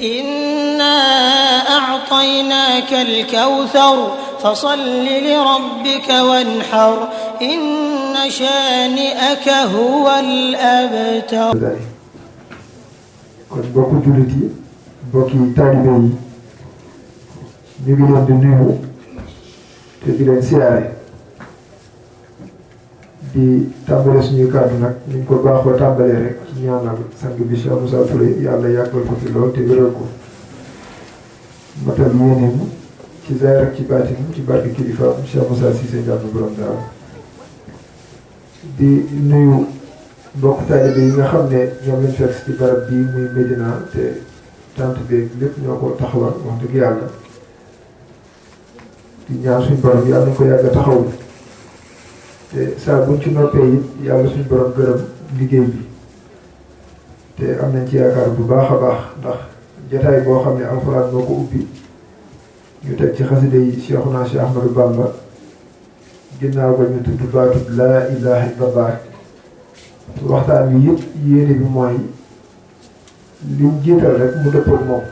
إنا أعطيناك الكوثر فصل لربك وانحر إن شانئك هو الأبتر. kon mbokku jullit yi mbokki taalibe yi ñu ngi leen di nuyu te di leen siyaare di tàmbale suñuy kàddu nag ni ñu ko baaxoo tàmbalee rek ci ñaanal sang bi Cheikh Moussa Touré yàlla yàggal ko fi lool te wéral ko matal yéeneem ci zaahir ak ci baatin ci barke kilifa Cheikh Moussa Cissé Ndiamé borom Daaru di nuyu mbokk taalibe yi nga xam ne ñoom lañ fekk ci barab bii muy Médina te tant beeg lépp ñoo ko taxawal wax dëgg yàlla di ñaan suñ borom yàlla nañ ko yàgg a taxaw te saa buñ ci noppee it yàlla suñ borom gërëm liggéey bi te am nañ ci yaakaar bu baax a baax ndax jotaay boo xam ne alxuraan moo ko ubbi ñu teg ci xasida yi Cheikhuna Cheikh Ahmadou Bamba ginnaaw ba ñu tudd baatub laa ilaha illallah waxtaan wi yëpp yéene bi mooy liñ jiital rek mu dëppoog moom.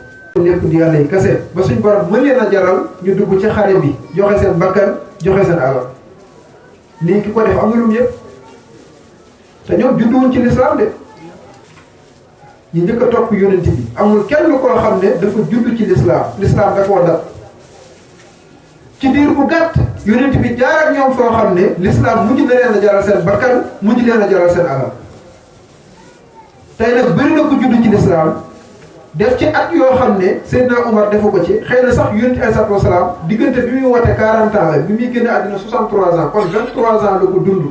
lépp di yàlla yi kese ba suñ borom mën leen a jaral ñu dugg ci xare bi joxe seen bakkan joxe seen alal lii ki ko def am na lu mu yëpp te ñoom judduwuñ ci lislaam de ñu njëkk a topp yonent bi amul kenn koo xam ne dafa judd ci lislaam da koo dal ci diir bu gàtt yonent bi jaar ak ñoom foo xam ne lislaam mujj na leen a jaral seen bakkan mujj leen a jaral seen alal tey nag bëri na ko judd ci lislaam def ci at yoo xam ne Seydina Omar defu ko ci xëy na sax yonent alayhi salaatu wasalaam diggante bi muy wote 40 ans la bi muy génne àddina 63 ans kon 23 ans la ko dund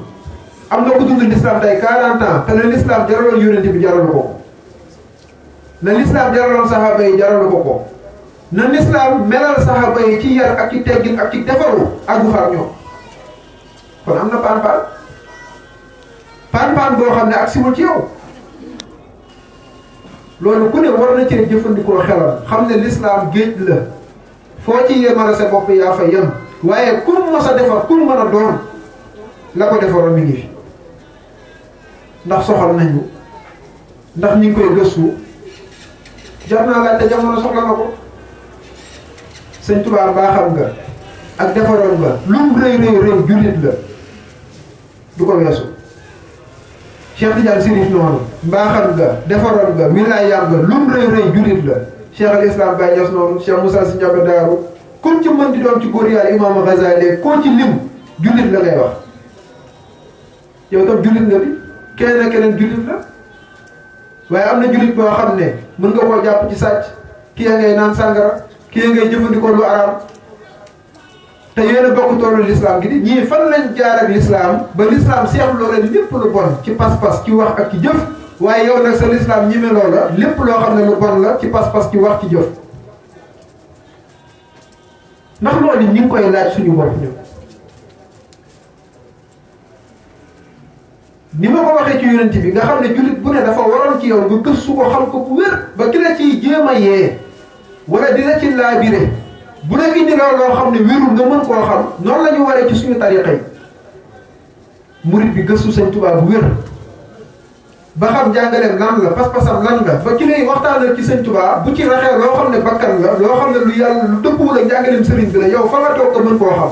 am na ko dund lislaam tey 40 ans te la lislaam jaraloon yonent bi jaralu ko na lislaam jaraloon saxaaba yi jaralu ko na lislaam melal saxaaba yi ci yar ak ci teggin ak ci defaru àggu fa ak ñoom kon am na paan boo xam ne ak siwul ci yow loolu ku ne war na cee jëfandikoo xelam xam ne lislaam géej la foo ci yemale sa bopp yaa fa yem waaye ku mos a defar ku mën a doon la ko defaroon mi ngi fi ndax soxal nañu ndax ñu ngi koy gëstu jar naa laaj te jamono soxla na ko sëñ Tuubaa mbaaxam nga ak defaroon nga lu mu rëy jullit la du ko weesu Cheikh Tidiane Sirif noonu mbaaxam nga defaroon nga wilaayam nga lu mu rëy jullit la Cheikh al Islam Baye Niass noonu Cheikh Moussa Sy Ndiamé Daaru kon ci mën di doon ci góor yàlla Imam Ghazali koo ci lim jullit la ngay wax yow tam jullit nga bi keneen ak keneen jullit la waaye am na jullit boo xam ne mën nga koo jàpp ci sàcc kii ngay naan sàngara kii ngay jëfandikoo lu araam te yéen a bokk toolu l'islam gi di ñii fan lañ jaar ak l'islam ba l'islam seexloo leen lépp lu bon ci pas-pas ci wax ak ci jëf waaye yow nag sa l'islam ñime loola lépp loo xam ne lu bon la ci pas-pas ci wax ci jëf ndax loolu ñu ngi koy laaj suñu bopp ñu ni ma ko waxee ci yonent bi nga xam ne jullit bu ne dafa waroon ci yow nga gëstu ko xam ko bu wér ba ki la ciy jéem a yee wala dina ci laabire bu la indi loo xam ne wérul nga mën koo xam noonu la ñu waree ci suñu tariqa yi murit bi gëstu Sëñ Tuubaa bu wér ba xam jàngaleem lan la pas-pasam lan la ba ki lay waxtaanal ci Sëñ Tuubaa bu ci raxee loo xam ne bakkan la loo xam ne lu yàlla lu dëppwul ak jàngaleem sëriñ bi la yow fa nga toog nga mën koo xam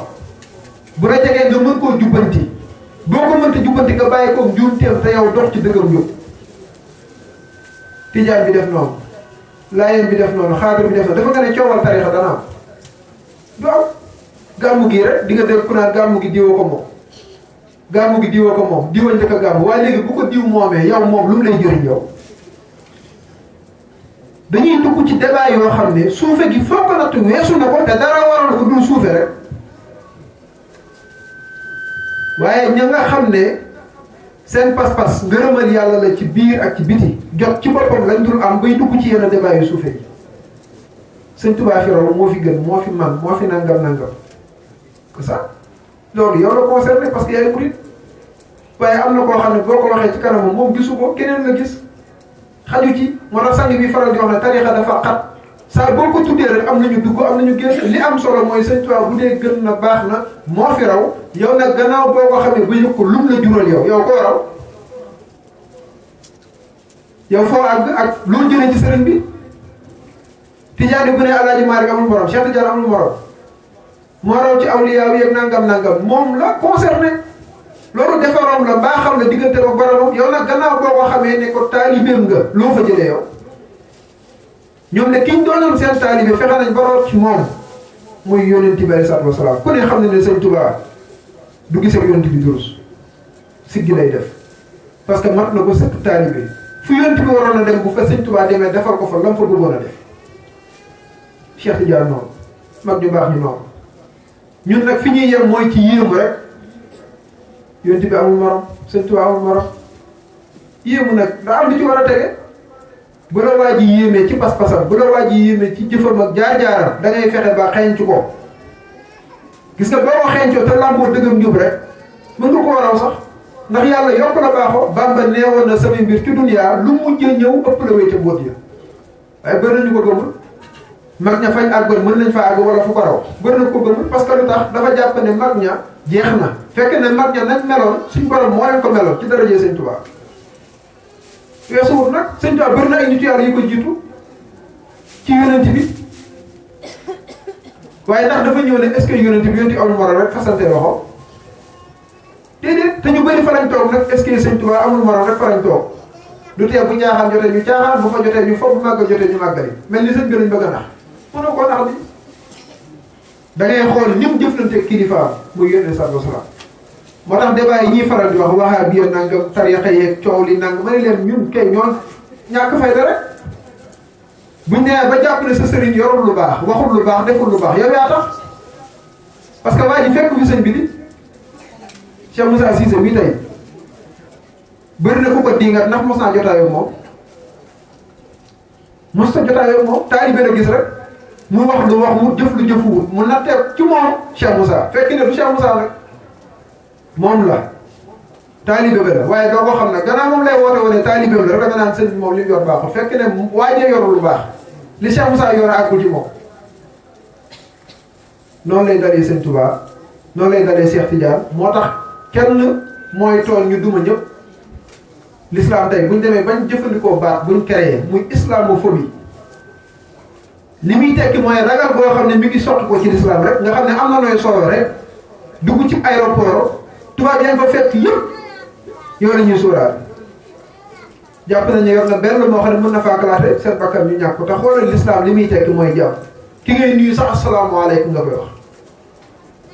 bu la jegee nga mën koo jubbanti boo ko mënta jubbanti nga bàyyi ko njuumteem te yow dox ci dëggam yóbbu tijaan bi def noonu laayeen bi def noonu xaadir bi def noonu dafa nga ne coowal tarixa dana am du am gàmmu gi rek di nga dégg ku naan gàmmu gi diwoo ko moom gàmmu gi diwoo ko moom diwa njëkk a gàmmu waaye léegi bu ko diw moomee yow moom lu mu lay jëriñ yow dañuy dugg ci débat yoo xam ne suufe gi foog ko natt weesu na ko te dara waral ko dul suufe rek waaye ña nga xam ne seen pas-pas ngërëmal yàlla la ci biir ak ci biti jot ci boppam lañ dul am bay dugg ci yenn débat yu suufe yi Sëñ Tuubaa fi raw moo fi gën moo fi man moo fi nangam que ça loolu yow la concerné parce que yaay murit waaye am na koo xam ne boo ko waxee ci kanamam moom gisu ko keneen la gis xaju ci moo tax sang bi faral di wax ne tarixa dafa xat saa boo ko tuddee rek am nañu dugg am nañu génn li am solo mooy Sëñ Tuubaa bu dee gën na baax na moo fi raw yow nag gannaaw boo ko xamee ba yëg ko lum la jural yow koo raw yow foo àgg ak loo jëlee ci sëriñ bi Tijaani bu ne Alaaji Maalik amul morom Cheikh Tidiane amul morom moo raw ci awliya yi nangam moom la concerné loolu defaroom la mbaa xam ne diggante ba boromam yow nag gannaaw boo ko xamee ne ko taalibeem nga loo fa jëlee yow ñoom ne kiñ doonoon seen taalibe fexe nañ ba root ci moom muy yonent bi alayhi salaatu wasalaam ku ne xam ne ne sëñ Tuubaa du gis ak yonent bi durus siggi lay def parce que mat na ko sëkk taalibe fu yonent bi waroon a dem bu fa sëñ Tuubaa demee defal ko fa lam fa bëggoon a def Cheikh Tidiane noonu mag ñu baax ñu noonu ñun nag fi ñuy yem mooy ci yéemu rek yonent bi amul morom sëñ Tuubaa amul morom yéemu nag daa am lu ci war a tege bu la waa ji yéemee ci pas-pasam bu la waa ji yéemee ci jëfam ak jaar-jaaram da ngay fexe ba xeeñcu ko gis nga boo ko xeeñcoo te làmboo dëggam njub rek mën nga koo raw sax ndax yàlla yokk la baaxoo Bamba neewoon na samay mbir ci duniyaa lu mujjee ñëw ëpp la wéy ca mbóot ya waaye bëri nañu ko gëmul mag ña fañ àggoon mën nañ fa àgg wala fu ko raw bëri na ko gëmul parce que lu tax dafa jàpp ne mag ña jeex na fekk ne mag ña nañ meloon suñ borom moo leen ko meloon ci darajee sëñ Tuubaa weesuwut nag sëñ Tuubaa bëri na ay nitu yàlla yu ko jiitu ci yonent bi waaye ndax dafa ñëw ne est-ce que yonent bi amul morom rek fasante loxo déedéet te ñu bëri fa lañ toog nag est-ce que sëñ Tuubaa amul morom rek fa lañ toog du tee bu caaxaan jotee ñu caaxaan bu fa jotee ñu foog bu màgg jotee ñu màggali mel ni sëñ bi lañ bëgg a nax mënoo koo nax bi da ngay xool ni mu jëflante kilifaam muy yónnee sallallahu alayhi wasallam moo tax débat yi ñuy faral di wax waxaa bi nangam tarixa yeeg coow li nangam ma ne leen ñun kay ñoon ñàkk fayda rek buñ nee ba jàpp ne sa sëriñ yorul lu baax waxul lu baax deful lu baax yow yaa tax parce que waa ji fekk fi sëñ bi di Cheikh Moussa Cissé bii tey bëri na ku ko diingat ndax mos naa jotaayoo moom mos ta jotaayoo moom taalibe la gis rek mu wax lu wax mu jëf lu jëfuwut mu nattee ci moom Cheikh Moussa fekk ne du Cheikh Moussa nag moom la taalibe ba la waaye doo ko xam nag gannaaw moom lay woote wane taalibe la rek da nga naan sëñ bi moom li mu yor baaxul fekk ne waajee yorul lu baax li Cheikh Moussa yor àggul ci moom noonu lay dalee sëñ Touba noonu lay dalee Cheikh Tidiane moo tax kenn mooy tool ñu duma ñëpp l'islam tey buñ demee bañ jëfandikoo baat buñ créé muy islamophobie li muy tekki mooy ragal boo xam ne mi ngi sotti ko ci l'islam rek nga xam ne am na nooy solo rek dugg ci aéroport tubaab yaa ngi fa fekk yëpp yow la ñuy sóoraal jàpp nañu yor na benn moo xam ne mën na faa kalaate seen bakkan ñu ñàkk ko te xoolal l'islam li muy tekki mooy jàmm ki ngay nuyu sax asalaamaaleykum nga koy wax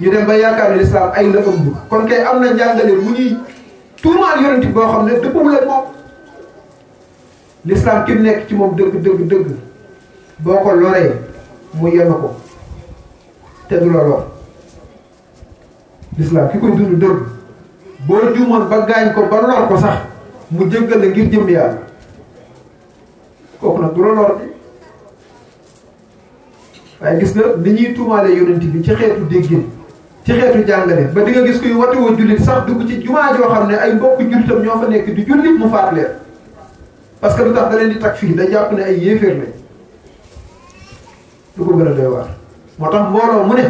ñu dem ba yaakaar ne l'islam ay la ëmb kon kay am na njàngale mu ñuy tuumaal yonent boo xam ne dëppul ak moom l'islam ki mu nekk ci moom dëgg boo ko loree mu yem ko te du la lor l'islam ki koy dund dëgg boo juumoon ba gaañ ko ba lor ko sax mu jéggal la ngir jëm yàlla kooku nag du la lor bi waaye gis nga ni ñuy tuumaale yonent bi ci xeetu déggin ci xeetu jàngale ba di nga gis kuy wati woo jullit sax dugg ci jumaa joo xam ne ay mbokk jullitam ñoo fa nekk di jullit mu faat leen parce que lu tax da leen di tag fii da jàpp ne ay yéeféer lañ lu ko gën a doy waar moo tax mbooloo mu ne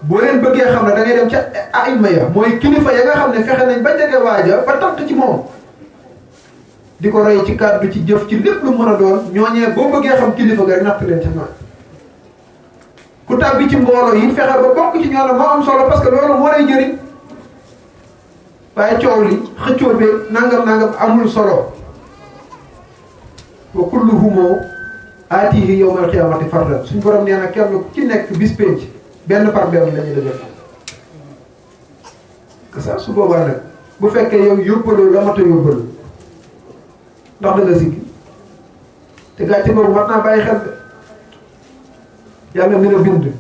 boo leen bëggee xam ne da ngay dem ca aima ya mooy kilifa ya nga xam ne fexe nañ ba jege waaja ba tant ci moom di ko roy ci kàddu ci jëf ci lépp lu mën a doon ñooñee boo bëggee xam kilifa ga rek natt leen ca noonu ku tàbbi ci mbooloo yi fexe ba bokk ci ñoom moo am solo parce que loolu moo lay jëriñ waaye coow li xëccoo bi nangam amul solo wa kulluhum aatihi yawmal qiyaamati fardan suñ borom nee na kenn ku ci nekk bis penc benn par benn la ñuy dajale que ça su boobaa nag bu fekkee yow yóbbaloo la mat a yóbbalu ndax da nga siggi te gàcce boobu mat naa bàyyi xel de yàlla mi la bind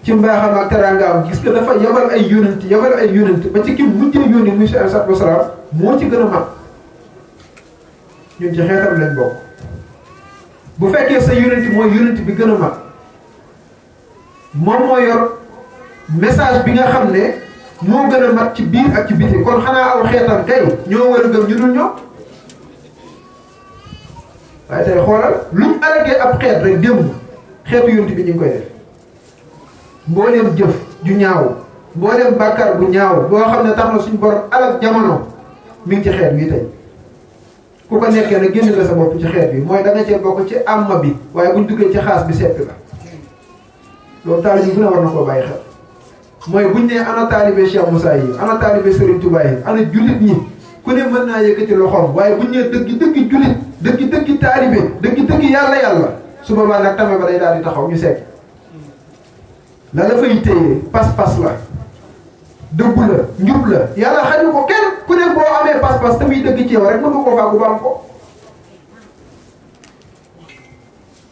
ci mbaaxam ak teraangaam gis nga dafa yabal ay yónent ba ci ki mujjee yónni muy sallallahu alayhi wa sallam moo ci gën a mat ñun ci xeetam lañ bokk bu fekkee sa yónent mooy yónent bi gën a mat moom moo yor message bi nga xam ne moo gën a mat ci biir ak ci biti kon xanaa aw xeetam kay ñoo war a gëm ñu dul ñoom waaye tey xoolal luñ alagee ab xeet rek démb xeetu yonent bi ñu ngi koy def mbooleem jëf ju ñaaw mbooleem bàkkaar bu ñaaw boo xam ne tax na suñu borom alag jamono mi ngi ci xeet wi tey ku ko nekkee nag génn nga sa bopp ci xeet bi mooy da nga cee bokk ci amma bi waaye buñ duggee ci xaas bi seppi la loolu taalibe bu ne war na koo bàyyi xel mooy buñ ne ana taalibe Cheikh Moussa yi ana taalibe Serigne Touba yi ana jullit ñi ku ne mën naa yëkkati loxoom waaye buñ ne dëgg jullit dëgg taalibe dëgg yàlla su boobaa nag tame ba day daal di taxaw ñu seet la fay téye pas-pas la dëggu la njub la yàlla xaju ko kenn ku ne boo amee pas-pas te muy dëgg ci yow rek mën nga koo fàggu ba am ko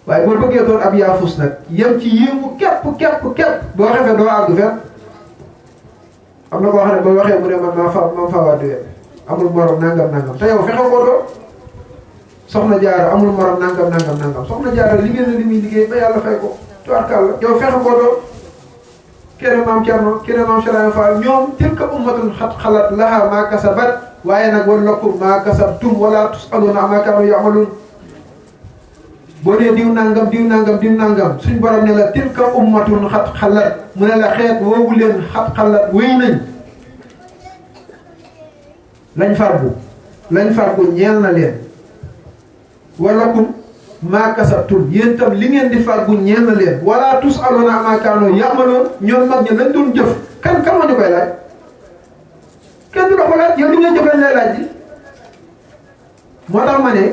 waaye boo bëggee doon ab yaafus nag yem ci yéemu képp boo xefee doo àgg fenn am na koo xam ne boo waxee mu ne man faa wàddu wet amul morom nangam te yow fexe koo doon soxna jaara amul morom nangam soxna jaara liggéey na li muy liggéey ba yàlla fay ko tubaarkàlla yow fexe koo doon kene maam Thierno kene maam Chalaye Fall ñoom tilka ummatun xat xalat laha maa kasabat waaye nag wala lakum maa kasabtum wala tusaluna amaa kaanu yamaluun boo dee diw nangam suñ borom ne la tilka ummatun xat xalat mu ne la xeet woowu leen xat xalat wéy nañ lañ fargu ñeel na leen walakum maa kasabtum yéen tam li ngeen di fargu ñeel na leen wala tusaluna amaa kaanu yamaloon ñoom mag ñi lañ doon jëf kan moo ñu koy laaj kenn du la ko laaj yow li ngeen jëf lañ lay laaj ji moo tax ma ne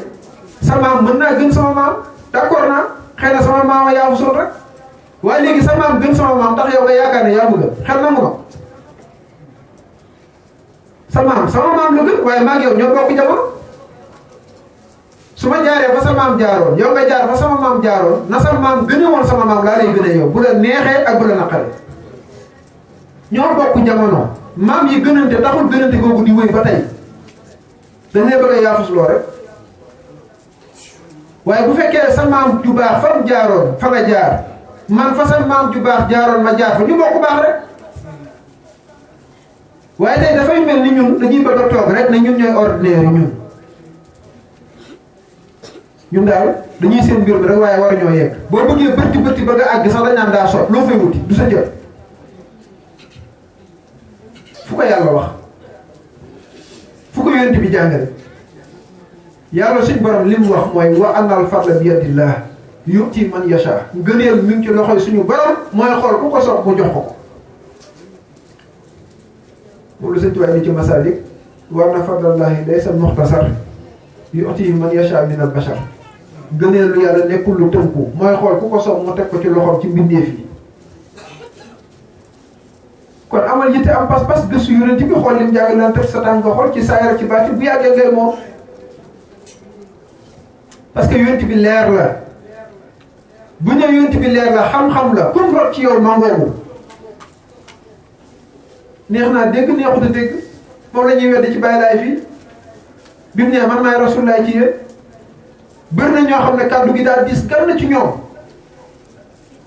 sa maam mën naa gën sama maam d'accord naa xëy na sama maam yaa fu sol rek waaye léegi sa maam gën sama maam tax yow nga yaakaar ne yaa bëgg xel na mu ko sama maam la gën waaye maa ngi yow ñoo bokk jamono su ma jaaree fa sa maam jaaroon yow nga jaar fa sama maam jaaroon na sa maam gëne woon sama maam laa lay gëne yow bu la neexee ak bu la naqaree ñoo bokk jamono maam yi gënante taxul gënante googu di wéy ba tey dañ lay bëgg a yaafus loo rek waaye bu fekkee sa maam ju baax fa mu jaaroon fa nga jaar man fa sa maam ju baax jaaroon ma jaar fa ñu bokk baax rek waaye tey dafay mel ni ñun dañuy bëgg a toog rek ne ñun ñooy ordinaire ñun daal dañuy seen mbir mi rek waaye war ñoo yegg boo bëggee bërti bëgg a àgg sax dañ naan daa sot loo fay wuti du sa jot fu ko yàlla wax fu ko yonent bi jàngale yàlla suñ borom li mu wax mooy wa annal fadla bi yadillah yu'ti man yasha ngëneel mi ngi ci loxoy suñu borom mooy xool ku ko soog mu jox ko moom la sëñ Tuubaa ni ci Masaalik wa anna fadlallahi laysa muxtasar yu'ti man yasha min al bashar ngëneel lu yàlla nekkul lu tënku mooy xool ku ko soog mu teg ko ci loxoom ci mbindeef yi kon amal yitte am pas-pas gëstu yonent bi xool lim jàng naan teg sa tànk nga xool ci saayir ci baati bu yàggee ngay moom parce que yonent bi leer la bu ñëw yonent bi leer la xam-xam la comme rot ci yow mangoogu neex naa dégg neexut a dégg moom la ñuy weddi ci bàyyi laay fii bi mu ne man maay rasulullaay ci yéen bëri na ñoo xam ne kàddu gi daal dis gan na ci ñoom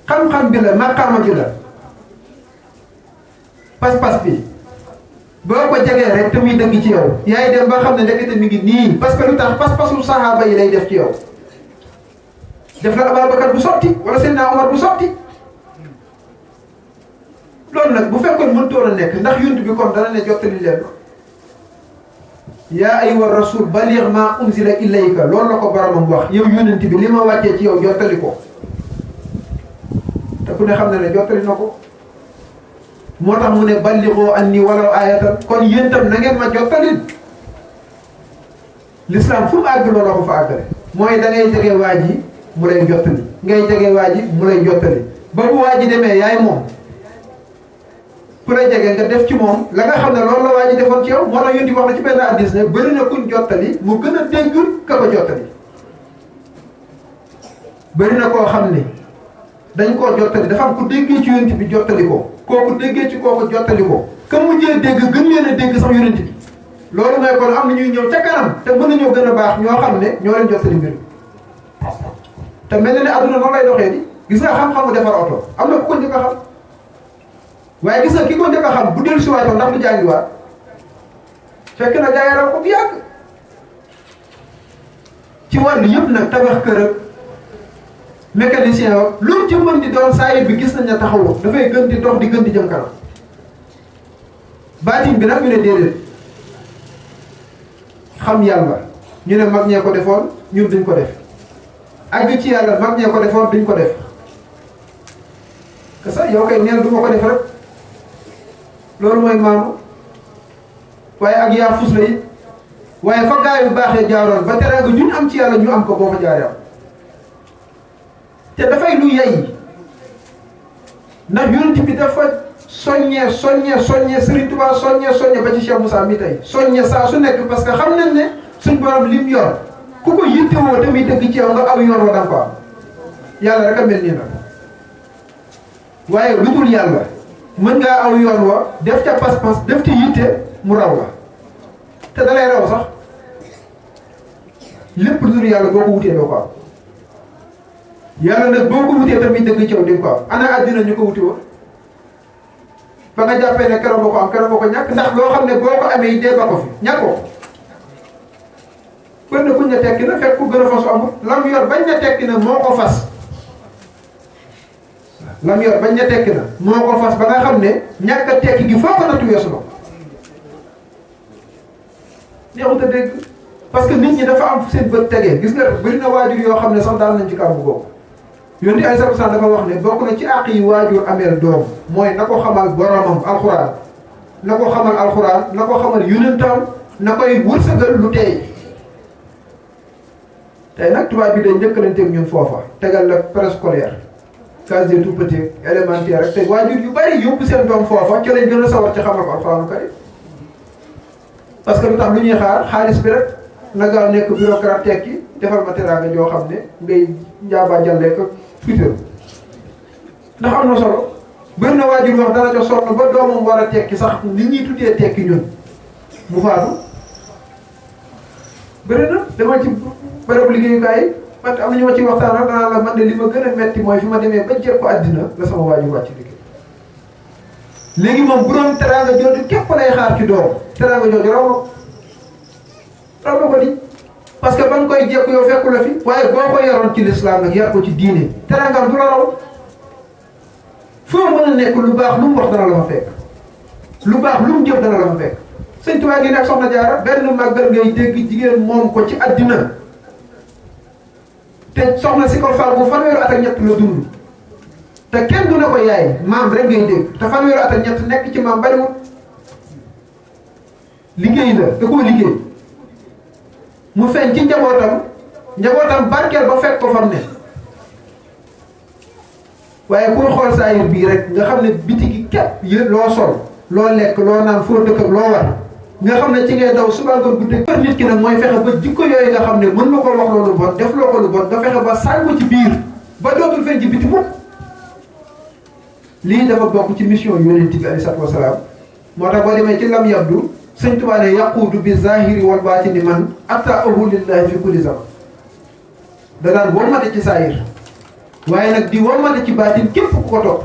xam-xam bi la maqaama bi la pas-pas bi boo ko jegee rek te muy dëgg ci yow yaay dem ba xam ne ndekete mi ngi nii parce que lu tax pas-pasu saxaaba yi lay def ci yow def la Ababacar bu sotti wala Seydina Omar bu sotti loolu nag bu fekkoon mëntoon a nekk ndax yonent bi kon dana ne jottali leen yaa ayyuha rasul baligh ma unzila ilayka loolu la ko boromam wax yow yonent bi li ma wàccee ci yow jottali ko te ku ne xam na ne jottali na ko moo tax mu ne ballighu anni walaw ayatan kon yéen tam na ngeen ma jottali l'islam fu mu àgg loolu ko fa àggale mooy da ngay jege waa ji mu lay jottali ngay jege waa ji mu lay jottali ba bu waa ji demee yaay moom ku lay jege nga def ci moom la nga xam ne loolu la waa ji defoon ci yow moo tax yonti wax na ci benn hadiis ne bëri na kuñ jottali mu gën a dégg ka ko jottali bëri na koo xam ne dañ koo jottali dafa am ku déggee ci yonent bi jottali ko kooku déggee ci kooku jottali ko ka mujjee dégg gën leen a dégg sax yonent bi loolu mooy kon am na ñuy ñëw ca kanam te mën nañoo gën a baax ñoo xam ne ñoo leen jottali mbir te mel na ne adduna noonu lay doxee di gis nga xam-xamu defar oto am na ku ko njëkk a xam waaye gis nga ki ko njëkk a xam bu dellu si waatoon ndax du jàngiwaat fekk na gaa yaram ko bu yàgg ci wàllu yëpp nag tabax kër ak mécanicien ak loolu ci mën di doon saa bi gis nañ ne taxawoo dafay gën di dox di gën di jëm kanam baatin bi nag ñu ne déedéet xam yàlla ñu ne mag ñee ko defoon ñun duñ ko def àgg ci yàlla mag ñee ko defoon duñ ko def que ça yow kay neen du ma ko def rek loolu mooy maanu waaye ak yaa fus la it waaye fa gaa yu baaxee jaaroon ba teraanga ñu am ci yàlla ñu am ko boo fa jaaree am te dafay lu yey ndax yonent bi dafa soññee Serigne Touba soññee ba ci Cheikh Moussa mi tey soññee saa su nekk parce que xam nañ ne suñ borom lim yor ku ko yittewoo tamit dëgg ci yow nga aw yoon wa danga ko am yàlla rek a mel nii nag waaye lu dul yàlla mën ngaa aw yoon wa def ca pas-pas def ci yitte mu raw la te da lay raw sax lépp lu dul yàlla boo ko wutee doo ko am yàlla nag boo ko wutee tamit dëgg ci yow di nga ko am ana àddina ñu ko wuti woon ba nga jàppee ne keroog boo ko am keroog boo ko ñàkk ndax loo xam ne boo ko amee dee ba ko fi ñàkkoo kon ne kuñ ne tekki na fekk ku gën a fasu amul lam yor bañ ne tekki na moo ko fas lam yor bañ ne tekki na moo ko fas ba nga xam ne ñàkk a tekki gi foo ko nattu weesu na neexut a dégg parce que nit ñi dafa am seen bët tegee gis nga bëri na waajur yoo xam ne sax daal nañ ci kàmbu googu yonent ay sax dafa wax ne bokk na ci àq yi waajur ameel doom mooy na ko xamal boromam alxuraan na ko xamal alxuraan na ko xamal yonentam na koy wërsëgal lu teey tey nag tubaab bi day njëkkalanteeg ñun foofa tegal la préscolaire case des tout-petits élémentaire rek te waajur yu bari yóbbu seen doom foofa ci lañ gën a sawar ci xamal ko alxuraanu karim parce que lu tax lu ñuy xaar xaalis bi rek na gaaw nekk bureaucrate tekki defal ma teraanga joo xam ne ngay njaaba jàllee ko futur ndax am na solo bëri na waajur wax dana jox sonn ba doomam war a tekki sax nit ñuy tuddee tekki ñun mu faatu bëri na dama ci bërëb liggéeyukaay yi man am na ñu ma ci waxtaan ak danaa la man de li ma gën a metti mooy fi ma demee ba jël ko àddina la sama waajur wàcc liggéey léegi moom bu doon teraanga jooju képp lay xaar ci doom teraanga jooju raw na ko di parce que ban koy jekku yow fekku la fi waaye boo ko yaroon ci lislaam nag yar ko ci diine teraangaam du la raw foo mën a nekk lu baax lu mu wax dana la fa fekk lu baax lu mu jëf dana la fa fekk sëñ Tuubaa gi nekk soxna Jaara benn màggal ngay dégg jigéen moom ko ci àddina te soxna si ko fal bu fanweeru at ak ñett la dund te kenn du ne ko yaay maam rek ngay dégg te fanweeru at ak ñett nekk ci maam bariwul liggéey la da koo liggéey mu feeñ ci njabootam barkeel ba fekk ko fam ne waaye ku xool saa yër bii rek nga xam ne biti gi képp yë loo sol loo lekk loo naan foo dëkk ak loo war nga xam ne ci ngay daw suba nga gudde kër nit ki nag mooy fexe ba jikko yooyu nga xam ne mën na ko wax loolu bon def loo ko lu bon nga fexe ba sànq ko ci biir ba dootul feeñ ci biti mukk lii dafa bokk ci mission yonent bi alayhi salaatu wasalaam moo tax boo demee ci lam yabdu sëñ Tuubaa ne yaquudu bi zahiri wal baatini man ataahu lillahi fi kulli zaman da daan wommate ci saahir waaye nag di wommate ci baatin képp ku ko topp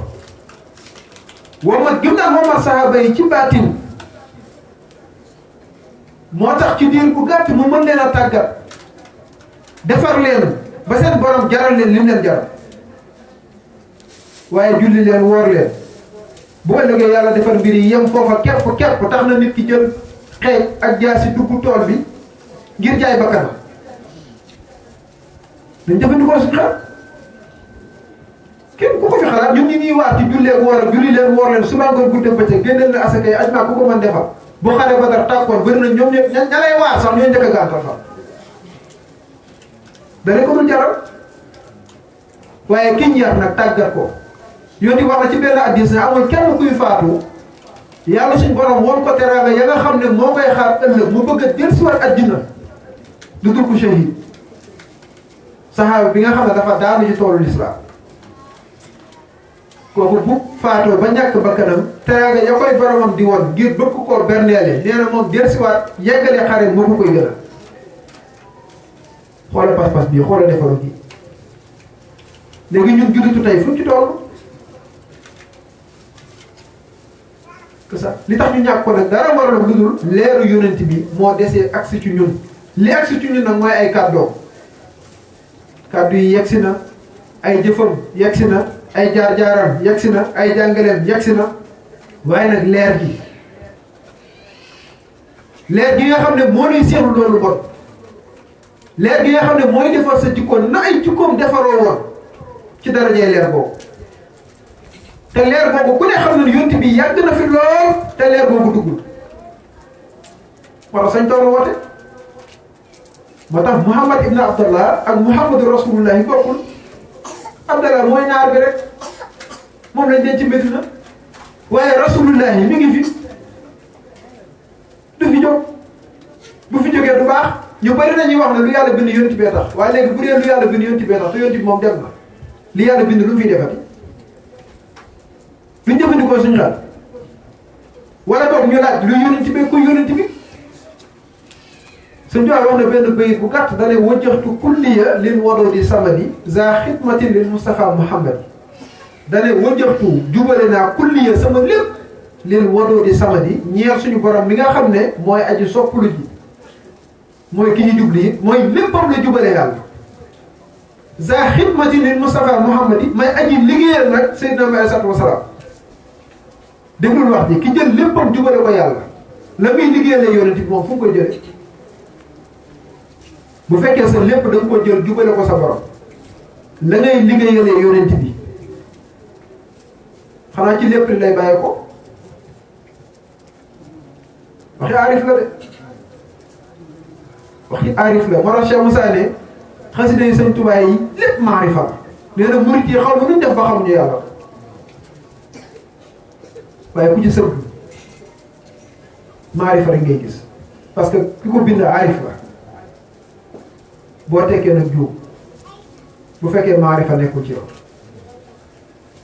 wommat gëm daan wommat sahaaba yi ci baatin moo tax ci diir bu gàtt mu mën leen a tàggat defar leen ba seen borom jaral leen lim leen jaral waaye julli leen woor leen bu ëllëgee yàlla defar mbir yi yem foofa képp tax na nit ki jël xeej ak jaasi dugg tool bi ngir jaay bakkanam dañ jëfandikoo suñu xel kenn ku ko fi xalaat ñun ñi ñuy waat ci julli leen woor leen suba ngoon guddeeg bëccëg génneel na asaka yi aj maa ku ko mën defal bu xare ba dara tàkkoon bëri na ñoom ñëpp ña lay waar sax ñooy njëkk a gàntal fa dana ko dul jaral waaye kiñ yar nag tàggat ko yónni wax na ci benn hadiis ne amul kenn kuy faatu yàlla suñ borom woon ko teraanga ya nga xam ne moo koy xaar ëllëg mu bëgg a dellusiwaat àddina lu dul ko shahid saxaaba bi nga xam ne dafa daanu ci toolu lislaam kooku bu faatoo ba ñàkk bakkanam teraanga ya koy boromam di woon ngir bëgg koo berneele nee na moom dellusiwaat yeggale xare moo ko koy gën a xoola pas-pas bii xoola defaru gi léegi ñun jullitu tey fu ñu ci toll que ça li tax ñu ñàkk ko nag dara waral lu dul leeru yonent bi moo desee agsi ci ñun li agsi ci ñun nag mooy ay kàddoom kàddu yi yegsi na ay jëfam yegsi na ay jaar-jaaram yegsi na ay jàngaleem yegsi na waaye nag leer gi nga xam ne moo lay seetlu loolu bon leer gi nga xam ne mooy defar sa jikkoon na ay jikkoom defaroo woon ci darajee leer boobu te leer boobu ku ne xam ne yonent bi yàgg na fi lool te leer boobu duggul wala sañ toog a woote moo tax Muhammad ibn Abdallah ak Muhammadu Rasulullahi bokkul Abdallah mooy naar bi rek moom lañ denc ci Medina waaye Rasulullahi mi ngi fi du fi jóg bu fi jógee du baax ñu bari nañuy wax ne lu yàlla bind yonent bee tax waaye léegi bu dee lu yàlla bind yonent bee tax te yonent bi moom dem na li yàlla bind lu mu fiy defati luñ jëfandikoo suñu xel wala boog ñu laaj lu yonent bi ku yonent bi suñ joxe wax na benn bayit bu gàtt da ne wajjahtu kulliya lil wadudi samadi za xidmatin lil Mustafa Muhammad da ne wajjahtu jubale naa kulliya sama lépp lil wadudi samadi ñeer suñu borom mi nga xam ne mooy aji sopplu ji mooy ki ñu jubli it mooy léppam la jubale yàlla za xidmatin lil Mustafa Muhammad may aji liggéeyal nag Seydina Muhammad sallallahu alayhi wa sallam déglul wax ji ki jël léppam jubale ko yàlla la muy liggéeyale yonent bi moom fu mu koy jële bu fekkee sa lépp da nga ko jël jubale ko sa borom la ngay liggéeyalee yonent bi xanaa ci lépp li lay bàyyi ko waxi aarif la de waxi aarif la moo tax Cheikh Moussa ne xasida yi Sëñ Tuubaa yi lépp maarifa la nee na murit yi xaw ma nuñ def ba xamuñu yàlla waaye ku ci sëgg maarifa rek ngay gis parce que ki ko bind aarif la boo tekkee nag juum bu fekkee maarifa nekkul ci yow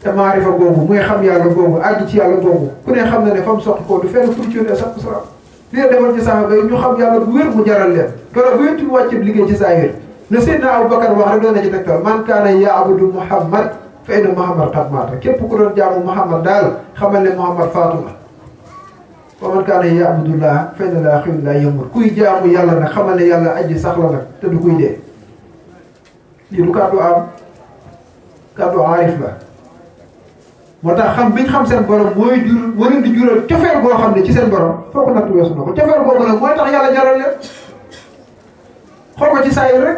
te maarifa googu muy xam yàlla googu àgg ci yàlla googu ku ne xam na ne fa mu sotti ko du fenn pour ci sax salaam li leen defoon ci saxaaba yi ñu xam yàlla bu wér mu jaral leen keroog bu yonent bi wàcc liggéey ci saahir ne Seydina Abubakar wax rek doon na ci tegtal man kaana ya'budu Muhammad fa inna Muhammad qad maata képp ku doon jaamu Muhammad daal xamal ne Muhammad faatu na wa man kaana ya'budullaha fa inna llaaha hayyun laa yamuut kuy jaamu yàlla nag xamal ne yàlla aji sax la nag te du kuy dee lii du kàddu am kàddu aarif la moo tax xam biñ xam seen borom mooy jur waruñ di jural cofeel goo xam ne ci seen borom foo ko natt weesu na ko cofeel googu nag mooy tax yàlla jaral leen xool ko ci saayir rek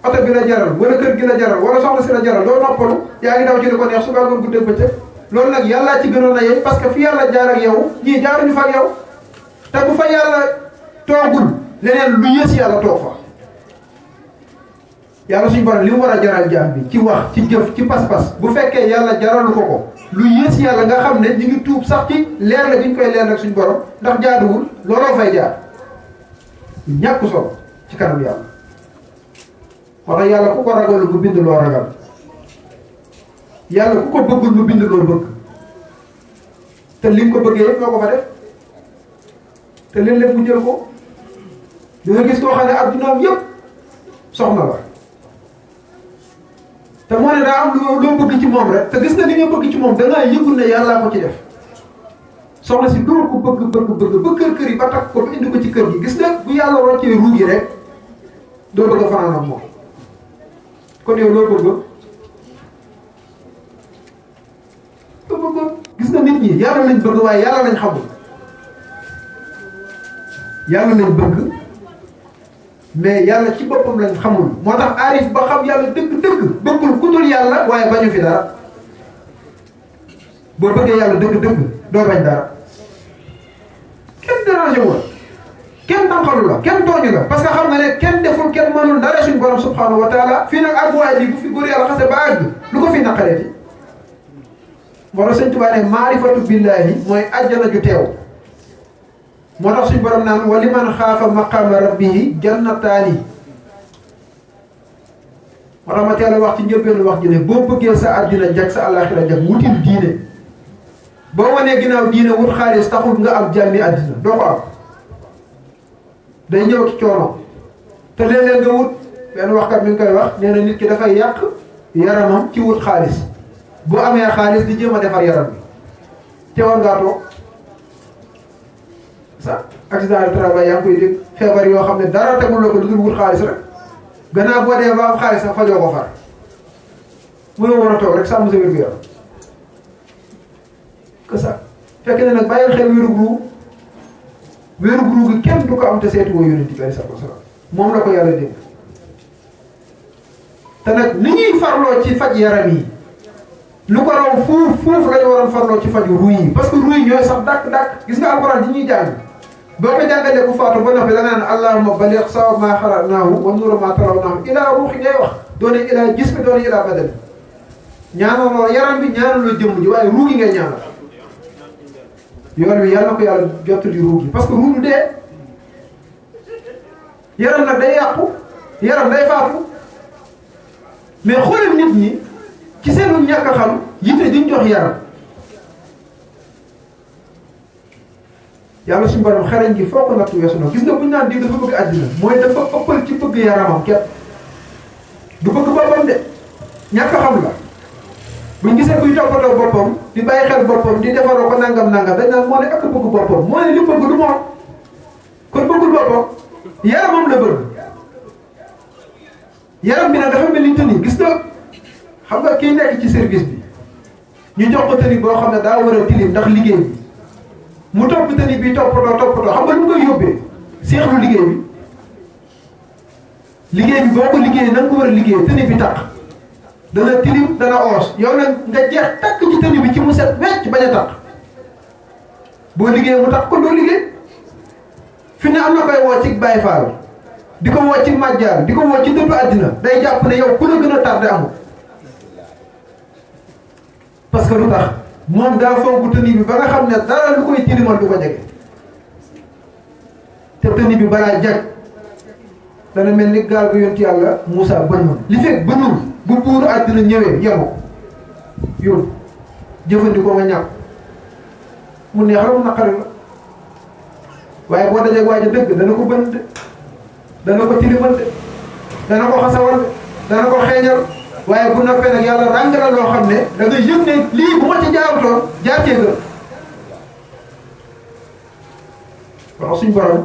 oto bi la jaral wala kër gi la jaral wala soxna si la jaral doo noppalu yaa ngi daw ci li ko neex suba ngoon guddeeg bëccëg loolu nag yàllaa ci gënoon a yey parce que fi yàlla jaar ak yow ñii jaaruñu fa ak yow te bu fa yàlla toogul leneen lu yées yàlla toog fa yàlla suñu borom li mu war a jaral jaam bi ci wax ci jëf ci pas-pas bu fekkee yàlla jaralu ko lu yées yàlla nga xam ne ñu ngi tuub sax ci leer la bi ñu koy leer nag suñu borom ndax jaaduwul looloo fay jaar ñàkk solo ci kanam yàlla moo tax yàlla ku ko ragal mu bind loo ragal yàlla ku ko bëggul mu bind loo bëgg te li nga ko bëggee yëpp moo ko fa def te léeg-léeg mu jël ko di nga gis koo xam ne addunaam yëpp soxna la te moo ne daa am loo bëgg ci moom rek te gis nga li nga bëgg ci moom da ngaa yëgul ne yàllaa ko ci def soxna si doo ko bëgg ba kër yi ba takk ko ba indi ko ci kër gi gis nga bu yàlla roccee ruu gi rek doo bëgg a fanaan ak moom kon yow loo bëgg gis nga nit ñi yàlla lañ bëgg waaye yàlla lañ xamul yàlla lañ bëgg mais yàlla ci boppam lañ xamul moo tax aarif ba xam yàlla dëgg-dëgg bëggul ku dul yàlla waaye bañu fi dara boo bëggee yàlla dëgg-dëgg doo bañ dara kenn dérangé wu la kenn tànqalu la kenn tooñu la parce que xam nga ne kenn deful kenn mënul dara suñu borom subhanahu wa taala fii nag àgguwaay bi bu fi góor yàlla xase ba àgg lu ko fi naqareeti moo tax sëñ Tuubaa ne maarifatu billahi mooy àjjana ju teew moo tax suñu borom naan wa liman xaafa maqaama rabbihi jannataani moo tax ma teel a wax ci njëlbeenu wax ji ne boo bëggee sa àddina jag sa àllaaxira jag wutil diine boo wanee ginnaaw diine wut xaalis taxul nga am jàmmi àddina doo ko am day ñëw ci coono te léeg-léeg nga wut benn waxkat mi ngi koy wax nee na nit ki dafay yàq yaramam ci wut xaalis bu amee xaalis di jéem a defar yaram bi te war ngaa toog sa accident de travail yaa ngi koy dégg feebar yoo xam ne dara tegul la ko lu dul wut xaalis rek gannaaw boo dee ba am xaalis sax fajoo ko far mënoo war a toog rek sàmm sa wér-gu-yaram que ça fekk ne nag bàyyil xel wéeru guru gi kenn du ko am te seetu woo yonent bi sallallahu alayhi wasallam moom la ko yàlla dégg te nag ni ñuy farloo ci faj yaram yi lu ko raw fuuf lañu waroon farloo ci faju ruuy yi parce que ruuy yi ñooy sax dàkk gis nga alxuraan yi ñuy jàng boo ko jàngalee ku faatu ba noppi da nga naan allahumma baligh sawa ma xaranaahu wa nuura ma tarawnaahu ilaa ruuxi ngay wax doone ilaa jismi doone ilaa badani ñaanaloo yaram bi ñaanaloo jëmm ji waaye ruugi ngay ñaanal yoon wi yàlla na ko yàlla jottali ruugi parce que ruugi dee yaram nag day yàqu yaram day faatu mais xoolal nit ñi ci seenu ñàkk a xam yitte duñ jox yaram yàlla suñu borom xereñ gi foo ko nattu weesu na gis nga buñ naan di dafa bëgg àddina mooy dafa ëppal ci bëgg yaramam képp du bëgg boppam de ñàkk a xam la buñ gisee kuy toppatoo boppam di bàyyi xel boppam di defaroo ko nangam dañ naan moo ne ak bëgg boppam moo ne li bëgg du moom kon bëggul boppam yaramam la bëgg yaram bi nag dafa mel ni tëni gis nga xam nga kii nekk ci service bi ñu jox ko tëni boo xam ne daa war a tilim ndax liggéey bi mu topp tëni bi toppatoo xam nga lu mu koy yóbbee seexlu liggéey bi boo ko liggéeyee na nga ko war a liggéey tëni bi taq dana tilim dana oos yow nag nga jeex takk ci tëni bi ci mu set wecc bañ a taq boo liggéey mu taq ko doo liggéey fi ne am na koy woo ci Baay Faal di ko woo ci majjaar di ko woo ci dëpp àddina day jàpp ne yow ku la gën a tardé amul parce que lu tax moom daa fonk tëni bi ba nga xam ne dara lu koy tilimal du ko jege te tëni bi balaa jag dana mel ni gaal gu yonti yàlla Moussa bañoon li fekk bënul bu buuru àddina ñëwee yemu yóbbu jëfandikoo nga ñàkk mu neex la mu naqari la waaye boo dajee waaja dëgg dana ko bën de dana ko tilimal de dana ko xasawal de dana ko xeeñal waaye bu noppee nag yàlla ràng la loo xam ne da nga yëg ne lii bu ma ci jaarutoon jaar cee gën wax suñ borom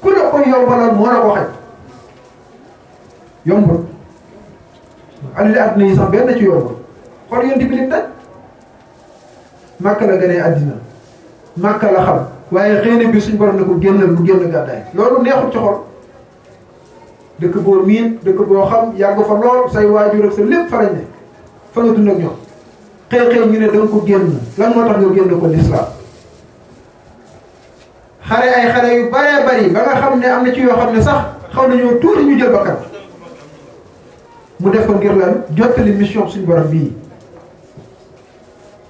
ku la koy yombalal moo la ko xaj yombul alali àddina yi sax benn ci yombul xool yéen bi lim daj màkk la gënee àddina màkk la xam waaye xëy na bi suñ borom ne ko génnal mu génn gàddaay loolu neexul ci xol dëkk boo miin dëkk boo xam yàgg fa lool say waajur ak sa lépp fa lañ ne fa nga dund ak ñoom xëy ñu ne da nga ko génn lan moo tax nga génn ko lislaam xare ay xare yu baree bari ba nga xam ne am na ci yoo xam ne sax xaw nañoo tuuti ñu jël bakkan mu def ko ngir lan jottali mission suñu borom bii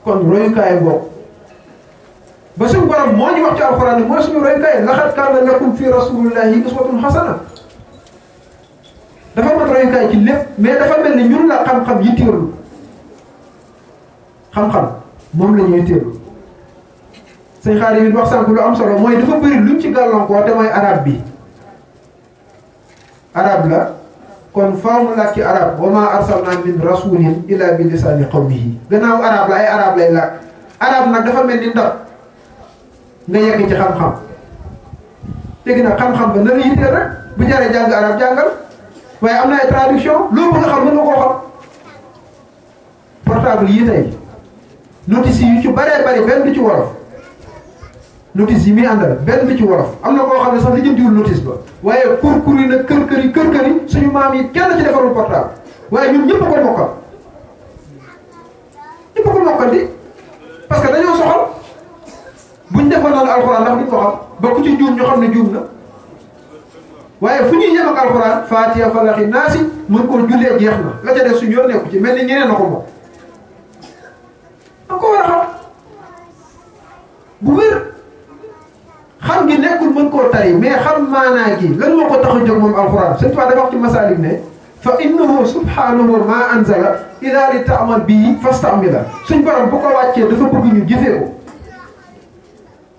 kon royukaay bokk ba suñu borom moo ñu wax ci alxuraan ne mooy suñu royukaay laqad kaana lakum fi rasulillahi uswatun hasana dafa mat royukaay ci lépp mais dafa mel ni ñun la xam-xam yitteelu xam-xam moom la ñu yitteelu sëñ Xaadim yi wax sànq lu am solo mooy dafa bëri luñ ci gàllankoor te mooy arab bi arab la kon faaw mu làkk ci arab wa ma arsalna min rasulin illa bi lisaani qawmihi gannaaw arab la ay arab lay làkk arab nag dafa mel ni ndax nga yegg ci xam-xam léegi nag xam-xam ba na la yitteel rek bu jaree jàng arab jàngal waaye am na ay traduction loo bëgg a xam mën nga koo xam portable yi tey notice yu ci baree bari benn du ci wolof notice yi muy àndal benn du ci wolof am na koo xam ne sax li jëndiwul notice ba waaye kur yi nag kër yi suñu maam yi kenn ci defarul portable waaye ñun ñëpp a ko mokkal ñëpp a ko mokkal di parce que dañoo soxal buñ defoon naan alxuraan ndax duñ ko xam ba ku ci juum ñu xam ne juum na waaye fu ñuy yem ak alxuraan Faatiha Falaqi Naasi mën koo jullee jeex na la ca def suñu yoon nekku ci mel ni ñeneen na ko moom da ko war a xam bu wér xam gi nekkul mën koo tari mais xam maanaa gi lan moo ko tax a jóg moom alxuraan Sëñ Tuubaa dafa wax ci Masaalik ne fa innahu subhanahu ma anzala ila li taamal bii fastamila suñ borom bu ko wàccee dafa bëgg ñu jëfee ko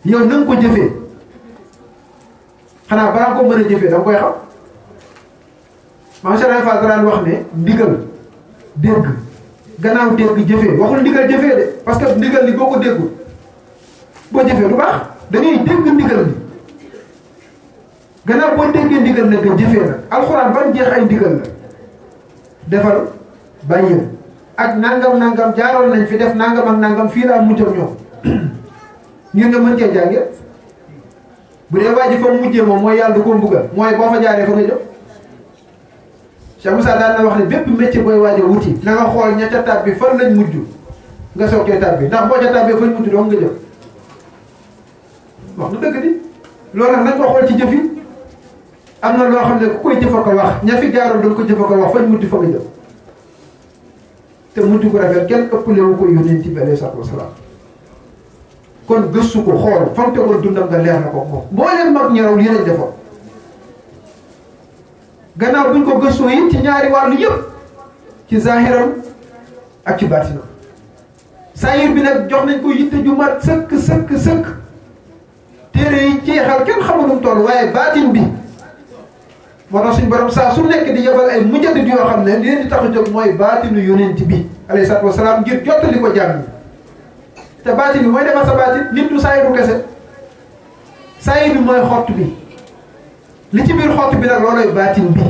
yow na nga ko jëfee xanaa balaa ko mën a jëfee da nga koy xam maam Cheikh Fall daan wax ne ndigal dégg gannaaw dégg jëfee waxul ndigal jëfee de parce que ndigal li boo ko déggul boo jëfee du baax da ngay dégg ndigal li gannaaw boo déggee ndigal nag nga jëfee nag alxuraan ban jeex ay ndigal la defal bàyyil ak nangam jaaroon nañ fi def nangam ak nangam fii laa mujj ak ñoom ngir nga mën cee jànge bu dee waa ji fa mujjee moom mooy yàlla du ko mbugal mooy boo fa jaaree fa nga jëm Cheikh Moussa daan na wax ne bépp métier booy waaj a wuti na nga xool ña ca tab bi fan lañ mujj nga soog cee tab bi ndax boo ca tabbee fañ mujj doo nga jëm wax nu dëgg di loolu nag nañ ko xool ci jëf yi am na loo xam ne ku koy jëfa ko wax ña fi jaaroon doon ko jëfa ko wax fañ mujj fa nga jëm te mujj ko rafet kenn ëppale wu ko yónnent bi alayhi salaatu wasalaam kon gëstu ko xool fa mu tegoon dundam nga leer na ko moom boo leen mag ñaraw lii lañ defoon gannaaw buñ ko gëstoo yi ci ñaari wàllu yëpp ci zahiram ak ci baatinam saayir bi nag jox nañ ko yitte ju mat sëkk téere yi ceexal kenn xamanum toll waaye baatin bi moo tax suñ borom saa su nekk di yebal ay mujaddid yoo xam ne li leen di tax a jóg mooy baatinu yonent bi alayhi salaatu wasalaam ngir jottali ko jàmm te baatin bi mooy defar sa baatin nit du saayiru kese saayir bi mooy xott bi li ci biir xott bi nag looloy baatin bi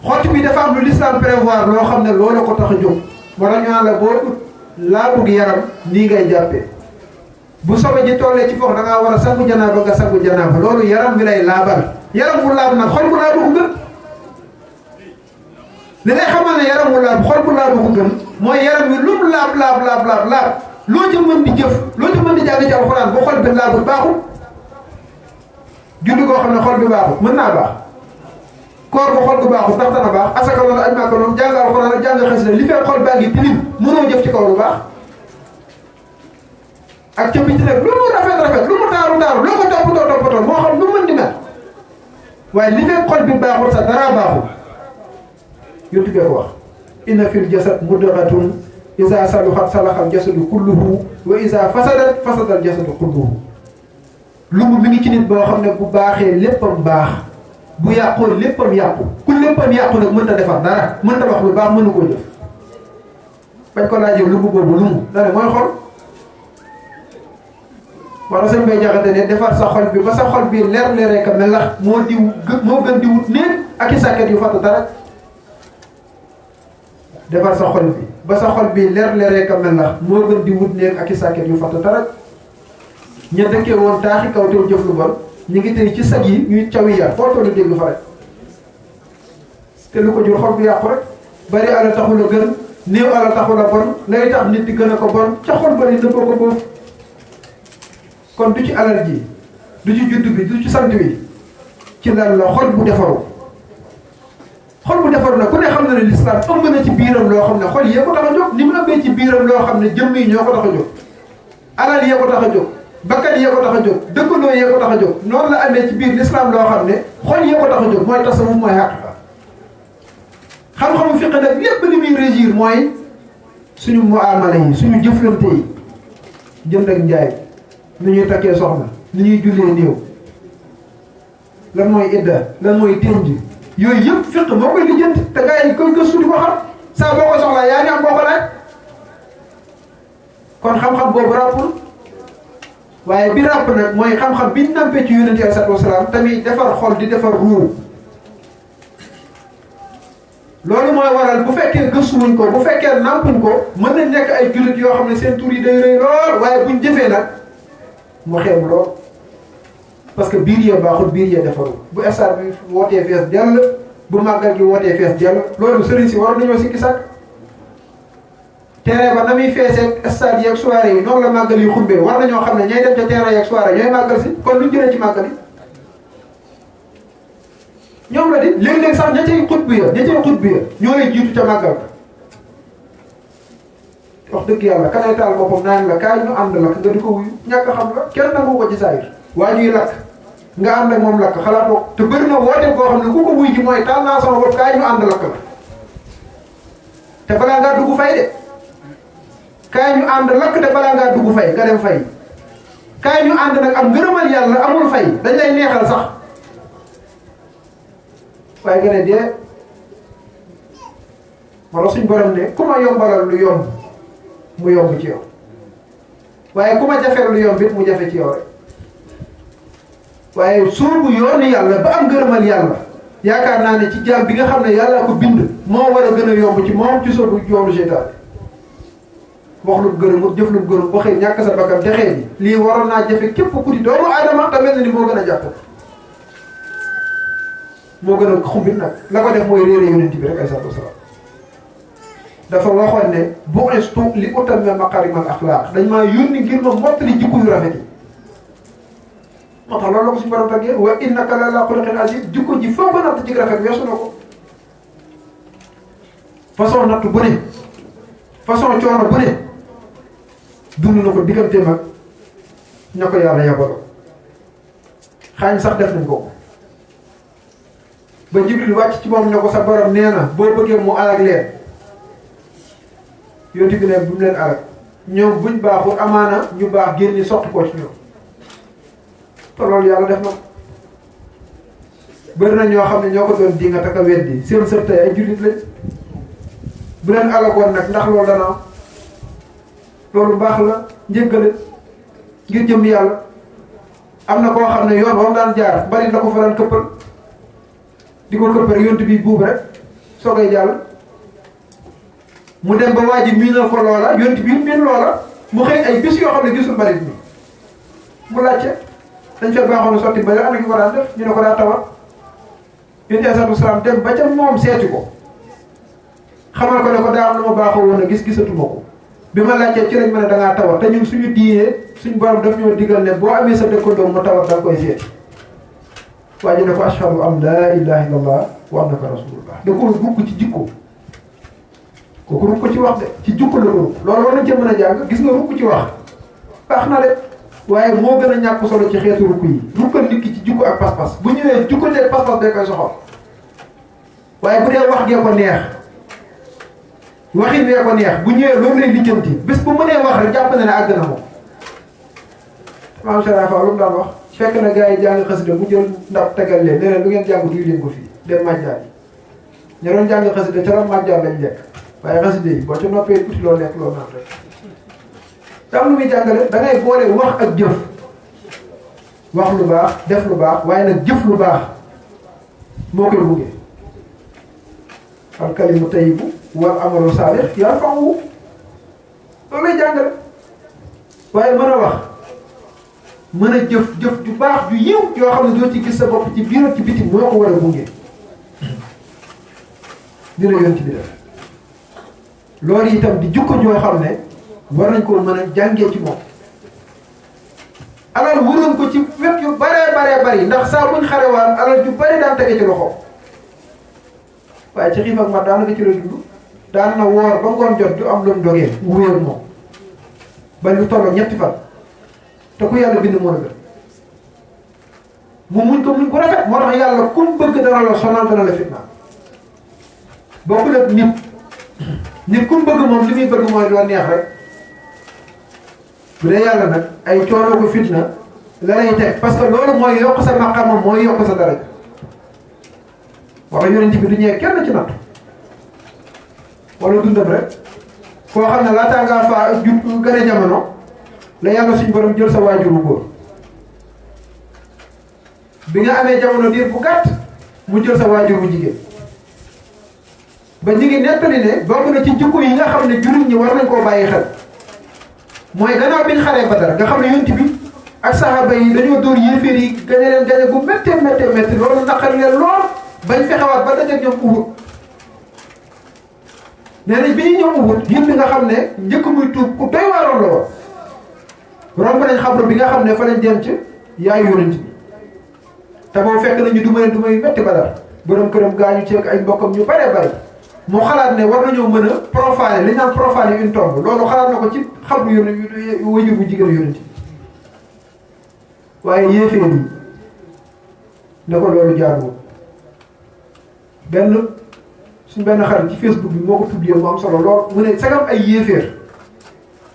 xott bi dafa am lu l'islam prévoir loo xam ne loolu ko tax a jóg moo tax ñu naan la boo ut laabug yaram nii ngay jàppee bu sobe ji tollee ci foofu da ngaa war a sangu janaaba nga sangu janaaba loolu yaram bi lay laabal yaram bu laab nag xol bu laabu ko gën li lay xamal ne yaram bu laab xol bu laabu ko gën mooy yaram bi lu mu laab loo ci mën di jëf loo ci mën di jàng ci alxuraan bu xol bi laabul baaxul julli koo xam ne xol bi baaxul mën naa baax koor bu xol bu baaxul ndax dana baax asaka loolu aj maaka noonu jàng alxuraan ak jàng xasida li fekk xol baa ngi tilim mënoo jëf ci kaw lu baax ak ca biti nag lu mu rafet lu mu taaru loo ko toppatoo moo xam lu mën di mel waaye li fekk xol bi baaxul sa dara baaxul yontu bee ko wax inna fil jasad mudghatun iza saluhat salaxal jasadu kulluhu wa iza fasadat fasadal jasadu kulluhu lumb mi ngi ci nit boo xam ne bu baaxee léppam baax bu yàqoo léppam yàqu ku léppam yàqu nag mënta defar dara mënta wax lu baax mënu koo jëf bañ ko laajee lumb boobu lumb dane mooy xol wala sëñ bay jaxate ne defar sa xol bi ba sa xol bi leer ka melax moo gën di wut néeg ak i sàkket yu fatt dara defar sa xol bi ba sa xol bi leer ka melax moo gën di wut néeg ak i sàkket yu fatt dara ña dëkkee woon taaxi kaw teew jëf lu bon ñu ngi tey ci sag yi ñuy cawi yar foo tollu dégg fa rek te lu ko jur xol bu yàqu rek bari ala taxul a gën néew ala taxul a bon lay tax nit di gën a ko bon ca xol bari nëbb ko boobu kon du ci alal ji du ci juddu bi du ci sant bi ci lan la xol bu defaru na ku ne xam na ne l'islam ëmb na ci biiram loo xam ne xol yee ko tax a jóg ni mu ëmbee ci biiram loo xam ne jëmm yi ñoo ko tax a jóg alal yee ko tax a jóg bakkan yee ko tax a jóg dëkkandoo yee ko tax a jóg noonu la amee ci biir l'islam loo xam ne xol yee ko tax a jóg mooy tasawuf mooy haqiqa xam-xamu fiq nag lépp li muy régir mooy suñu muamala yi suñu jëflante yi jënd ak njaay ni ñuy takkee soxna ni ñuy jullee néew lan mooy idda lan mooy denc yooyu yëpp fiq moo koy lijjanti te gars yi koy gëstu di ko xam saa boo ko soxlaa yaa ngi am boo ko laaj kon xam-xam boobu ràppul waaye bi ràpp nag mooy xam-xam bi nampee ci yonente alayhi salaatu wasalaam tamit defar xol di defar ruu loolu mooy waral bu fekkee gëstuwuñ ko bu fekkee nampuñ ko mën nañ nekk ay jullit yoo xam ne seen tur yi day rëy lool waaye buñ jëfee nag mu xeeb lool parce que biir yee baaxul biir yee defaru bu stade bi wootee fees dell bu màggal gi wootee fees dell loolu sëriñ si war nañoo sikki sàkk terrain ba na muy feesee stade yeeg soirée yi noonu la màggal yi xumbee war nañoo xam ne ñay dem ca terrain yeeg soirée ñooy màggal si kon luñ jëlee ci màggal yi ñoom la di léeg-léeg sax ña cay xut bi ya ñoo lay jiitu ca màggal wax dëgg yàlla kanay taal boppam naan la kaay ñu ànd lakk nga di ko wuyu ñàkk xam la kenn nangu ko ci saayir waa ñuy lakk nga ànd ak moom lakk xalaatoo te bëri na woote boo xam ne ku ko wuy ji mooy taal naa sama bopp kaay ñu ànd lakk la te balaa ngaa dugg fay de kaay ñu ànd lakk te balaa ngaa dugg fay nga dem fay kaay ñu ànd nag am ngërëmal yàlla amul fay dañ lay neexal sax waaye nga ne dee wala suñ borom ne ku ma yombalal lu yomb mu yomb ci yow waaye ku ma jafeel lu yomb it mu jafe ci yow rek waaye soobu yoonu yàlla ba am ngërëmal yàlla yaakaar naa ne ci jaam bi nga xam ne yàlla ko bind moo war a gën a yomb ci moom ci soobu yoonu seytaane wax lu gërëm jëf lu gërëm ba xëy ñàkk sa bakkan te xëy lii waroon naa jafe képp ku di doomu aadama te mel na ni moo gën a jàpp moo gën a xumbit nag la ko def mooy réere yonent bi rek ay salaatu wasalaam dafa waxoon ne bu'istu li utammima makaarimal axlaaq dañ maa yónni ngir ma mottali jikko yu rafet yi moo tax loolu la ko suñu borom tàggee wa innaka la ala xuluqin aziim jikko ji foo ko natt ci rafet weesu na ko façon natt bu ne façon coono bu ne dund na ko digganteem ak ña ko yàlla yabaloo xaañ sax def nañ ko ba Jibril wàcc ci moom ne ko sa borom nee na boo bëggee mu alag leen yonti bi ne bu mu leen alag ñoom buñ baaxul amaana ñu baax génni sotti ko ci ñoom te loolu yàlla def na bëri na ñoo xam ne ñoo ko doon di nga taka weddi seen sët tey ay jullit lañ bu leen alagoon nag ndax loolu dana am loolu baax la njëggale ngir jëm yàlla am na koo xam ne yoon wam daan jaar bari la ko fa daan këppal di ko këppal yontu bi buub rek soogay jàll mu dem ba waa ji miinal ko loola yontu bi miin loola mu xëy ay bis yoo xam ne gisul barit bi mu laajte dañ fee baaxoon a sotti bari ana ki ko daan def ñu ne ko daa tawat yontu alayhi salaam dem ba ca moom seeti ko xamal ko ne ko daa am lu ma baaxoo woon a gis gisatuma ko bi ma laajtee ci lañ mën a dangaa tawat te ñun suñu diinee suñu borom daf ñoo digal ne boo amee sa dëkkandoo mu tawat da nga koy seeti waa ji ne ko ashhadu an laa ilaha illallah wa annaka rasulullah da ko rukk ci jikko kooku rukk ci wax de ci jikko la ko rukk loolu war nañ cee mën a jàng gis nga rukk ci wax baax na de waaye moo gën a ñàkk solo ci xeetu rukk yi rukkal nit ki ci jikko ak pas-pas bu ñëwee jikko teeg pas-pas bee koy soxal waaye bu dee wax gee ko neex waxin bee ko neex bu ñëwee loolu lay lijjanti bés bu mënee wax rek jàpp na ne àgg na moom maam Sarafa lu mu daan wax fekk na gars yi jàng xasida mu jël ndab tegal leen ne leen lu ngeen jàng duy leen ko fii dem màjjaal yi ñu doon jàng xasida ca la màjjaal lañ lekk waaye xasida yi boo ca noppee uti loo lekk loo naan rek te am lu muy jàngale da ngay boole wax ak jëf wax lu baax def lu baax waaye nag jëf lu baax moo koy buggee al kalimu tayyibu wal amalu saalih yarfa'uhu loolu lay jàngale waaye mën a wax mën a jëf ju baax ju yiw yoo xam ne doo ci gis sa bopp ci biir ak ci biti moo ko war a gunge dina yoon ci bi def loolu itam di jukko joo xam ne war nañ koo mën a jàngee ci moom alal wuroon ko ci wet yu baree bari ndax saa buñ xarewaan alal ju bari daan tege ci loxo waaye ci xiif ak mat daanaka ci la dund daan na woor ba ngoon jot du am lu mu dogee mu wéer moom ba lu tolloo ñetti fan te ku yàlla bind moo la gën mu muñ ko rafet moo tax yàlla ku mu bëgg dana la sonal dana la fitna bokkul ak nit ku mu bëgg moom li muy bëgg mooy loo neex rek bu dee yàlla nag ay coono ko fitna la lay teg parce que loolu mooy yokk sa maqaama mooy yokk sa daraja wax yonent bi du ñëwee kenn ci natt wala dundam rek koo xam ne laataa ngaa faa gën a jamono la yàlla suñu borom jël sa waajuru góor bi nga amee jamono diir bu gàtt mu jël sa waajuru jigéen ba ñu ngi nettali ne bokk na ci jikko yi nga xam ne jullit ñi war nañ koo bàyyi xel mooy gannaaw biñ xaree Badar nga xam ne yonent bi ak saxaaba yi dañoo dóor yéeféer yi gañe leen gañe bu méttee loolu naqari leen lool bañ fexewaat ba dajeeg ñoom Uhud nee nañ bi ñuy ñëw Uhud yëpp nga xam ne njëkk muy tuub ku doy waaroon la woon romb nañ xabru bi nga xam ne fa lañ denc yaayu yonent bi te boobu fekk nañu duma leen duma yu métti Badar borom këram gaañu ci ak ay mbokkam ñu baree bari mu xalaat ne war nañoo mën a profaner li ñu naan profaner une tombe loolu xalaat na ko ci xabru yonent wajur bu jigéen yonent bi waaye yéeféer yi ne ko loolu jaaduwul suñ benn xarit ci Facebook bi moo ko publié mu am solo lool mu ne sagam ay yéeféer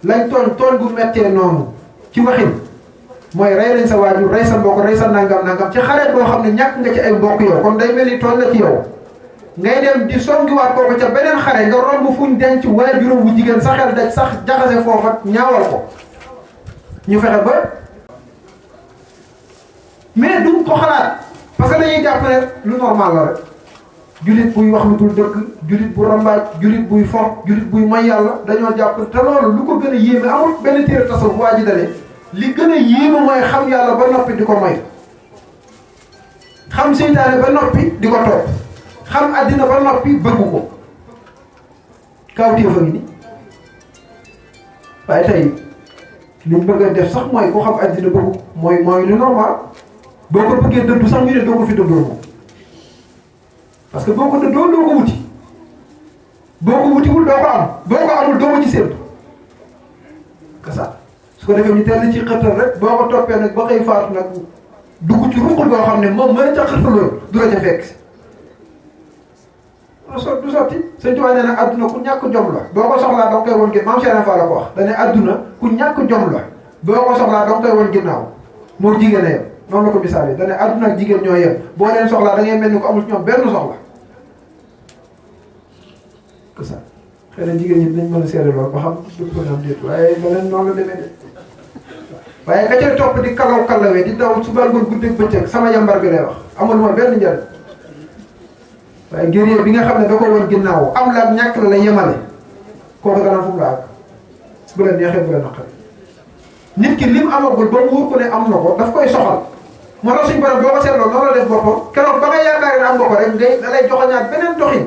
lañ tooñ gu mettee noonu ci waxin mooy rey nañ sa waajur rey sa mbokk rey sa nangam ci xareet boo xam ne ñàkk nga ci ay mbokk yow kon day mel ni tooñ la ci yow ngay dem di songiwaat kooku ca beneen xare nga romb fuñ denc waajuram bu jigéen sa xel daj sax jaxase foofa ñaawal ko ñu fexe ba mais duñ ko xalaat parce que dañuy jàpp ne lu normal la rek julit buy wax lu dul dëgg julit bu rambaaj julit buy fo julit buy may yàlla dañoo jàpp te loolu lu ko gën a yéeme amul benn téere tasawuf waa ji dane li gën a yéeme mooy xam yàlla ba noppi di ko may xam seytaane ba noppi di ko topp xam àddina ba noppi bëgg ko kawtéef a ngi ni waaye tey liñ bëgg a def sax mooy koo xam àddina bëgg mooy lu normal boo ko bëggee dëddu sax ñu ne doo ko fi dëddoo moom parce que boo ko dëddoo doo ko wuti boo ko wutiwul doo ko am boo ko amul doo ko ci séntu kasa su ko defee ñu teel ci xëttal rek boo ko toppee nag ba xëy faatu nag dugg ci ruqul boo xam ne moom mën a ca xëttaloon du la ca fekk si du sotti sëñ Tuubaa nee na adduna ku ñàkk jom la boo ko soxlaa danga koy won ginnaaw maam Cheikh Fall la ko wax dane adduna ku ñàkk jom la boo ko soxlaa danga koy won ginnaaw moo jigéen a yem noonu la ko misaale dane adduna ak jigéen ñoo yem boo leen soxlaa da ngay mel ni ko amul ci ñoom benn soxla que ça xëy na jigéen ñi dinañ mën a seede lool ba xam dëgg ko am déet waaye leneen noonu la demee de waaye ka ca topp di kalaw kalawee di daw suba ngoon guddeeg bëccëg sama yambar bi lay wax amul ma benn njariñ waaye guerrier bi nga xam ne da ko woon ginnaaw am la ak ñàkk la yemale kooku dana fu mu la àgg bu la neexee bu la naqari nit ki lim amagul ba mu wóor ko ne am na ko daf koy soxal moo tax suñu borom boo ko seetloo noonu la def boppam keroog ba nga yaakaar ne am nga ko rek ngay da lay joxañaat beneen doxin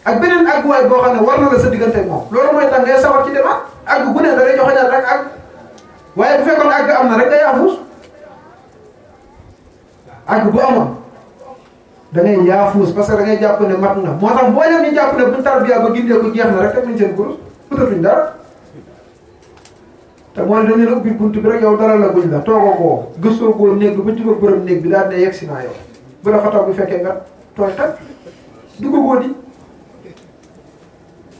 ak beneen àgguwaay boo xam ne war na la sa diggante ak moom loolu mooy tax ngay sawar ci demaat àgg bu ne da lay joxañaat rek àgg waaye bu fekkoon àgg am na rek day yaafus àgg bu amoon da ngay yaafuus parce que da ngay jàpp ne mat na moo tax mboolem ñu jàpp ne buñ tarbiya ba gindee ko jeex na rek teg nañ seen kurus utatuñ dara te moo ne dañ leen ubbi buntu bi rek yow dara la guñ la toogoo koo gëstoo koo néeg bi ba jubóog borom néeg bi daal ne yegg si naa yow bu la fa taw bu fekkee nga tooy tat duggagoo di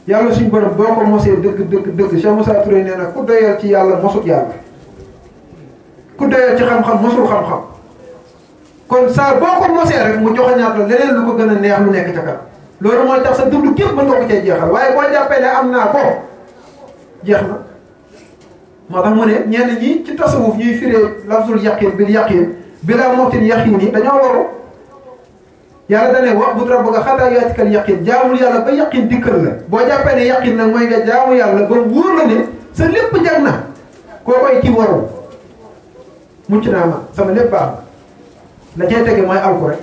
yàlla suñ borom boo ko mosee dëgg Cheikh Moussa Touré nee na ku doyal ci yàlla mosut yàlla ku doyal ci xam-xam mosul xam-xam kon saa boo ko mosee rek mu joxañaat la leneen lu ko gën a neex lu nekk ca kanam loolu mooy tax sa dund képp mën nga ko cay jeexal waaye boo jàppee ne am naa ko jeex na moo tax mu ne ñenn ñi ci tasawuf ñuy firee lafzul yaqin bil yaqin bila mawtin yaqin yi dañoo waru yàlla da ne wa'bud rabbaka hattaa ya'tiyakal yaqin jaamul yàlla ba yaqin dikkal la boo jàppee ne yaqin nag mooy nga jaamu yàlla ba wóor la ne sa lépp jag na koo koy ki waru mucc naa ma sama lépp baax na la cay tege mooy alku rek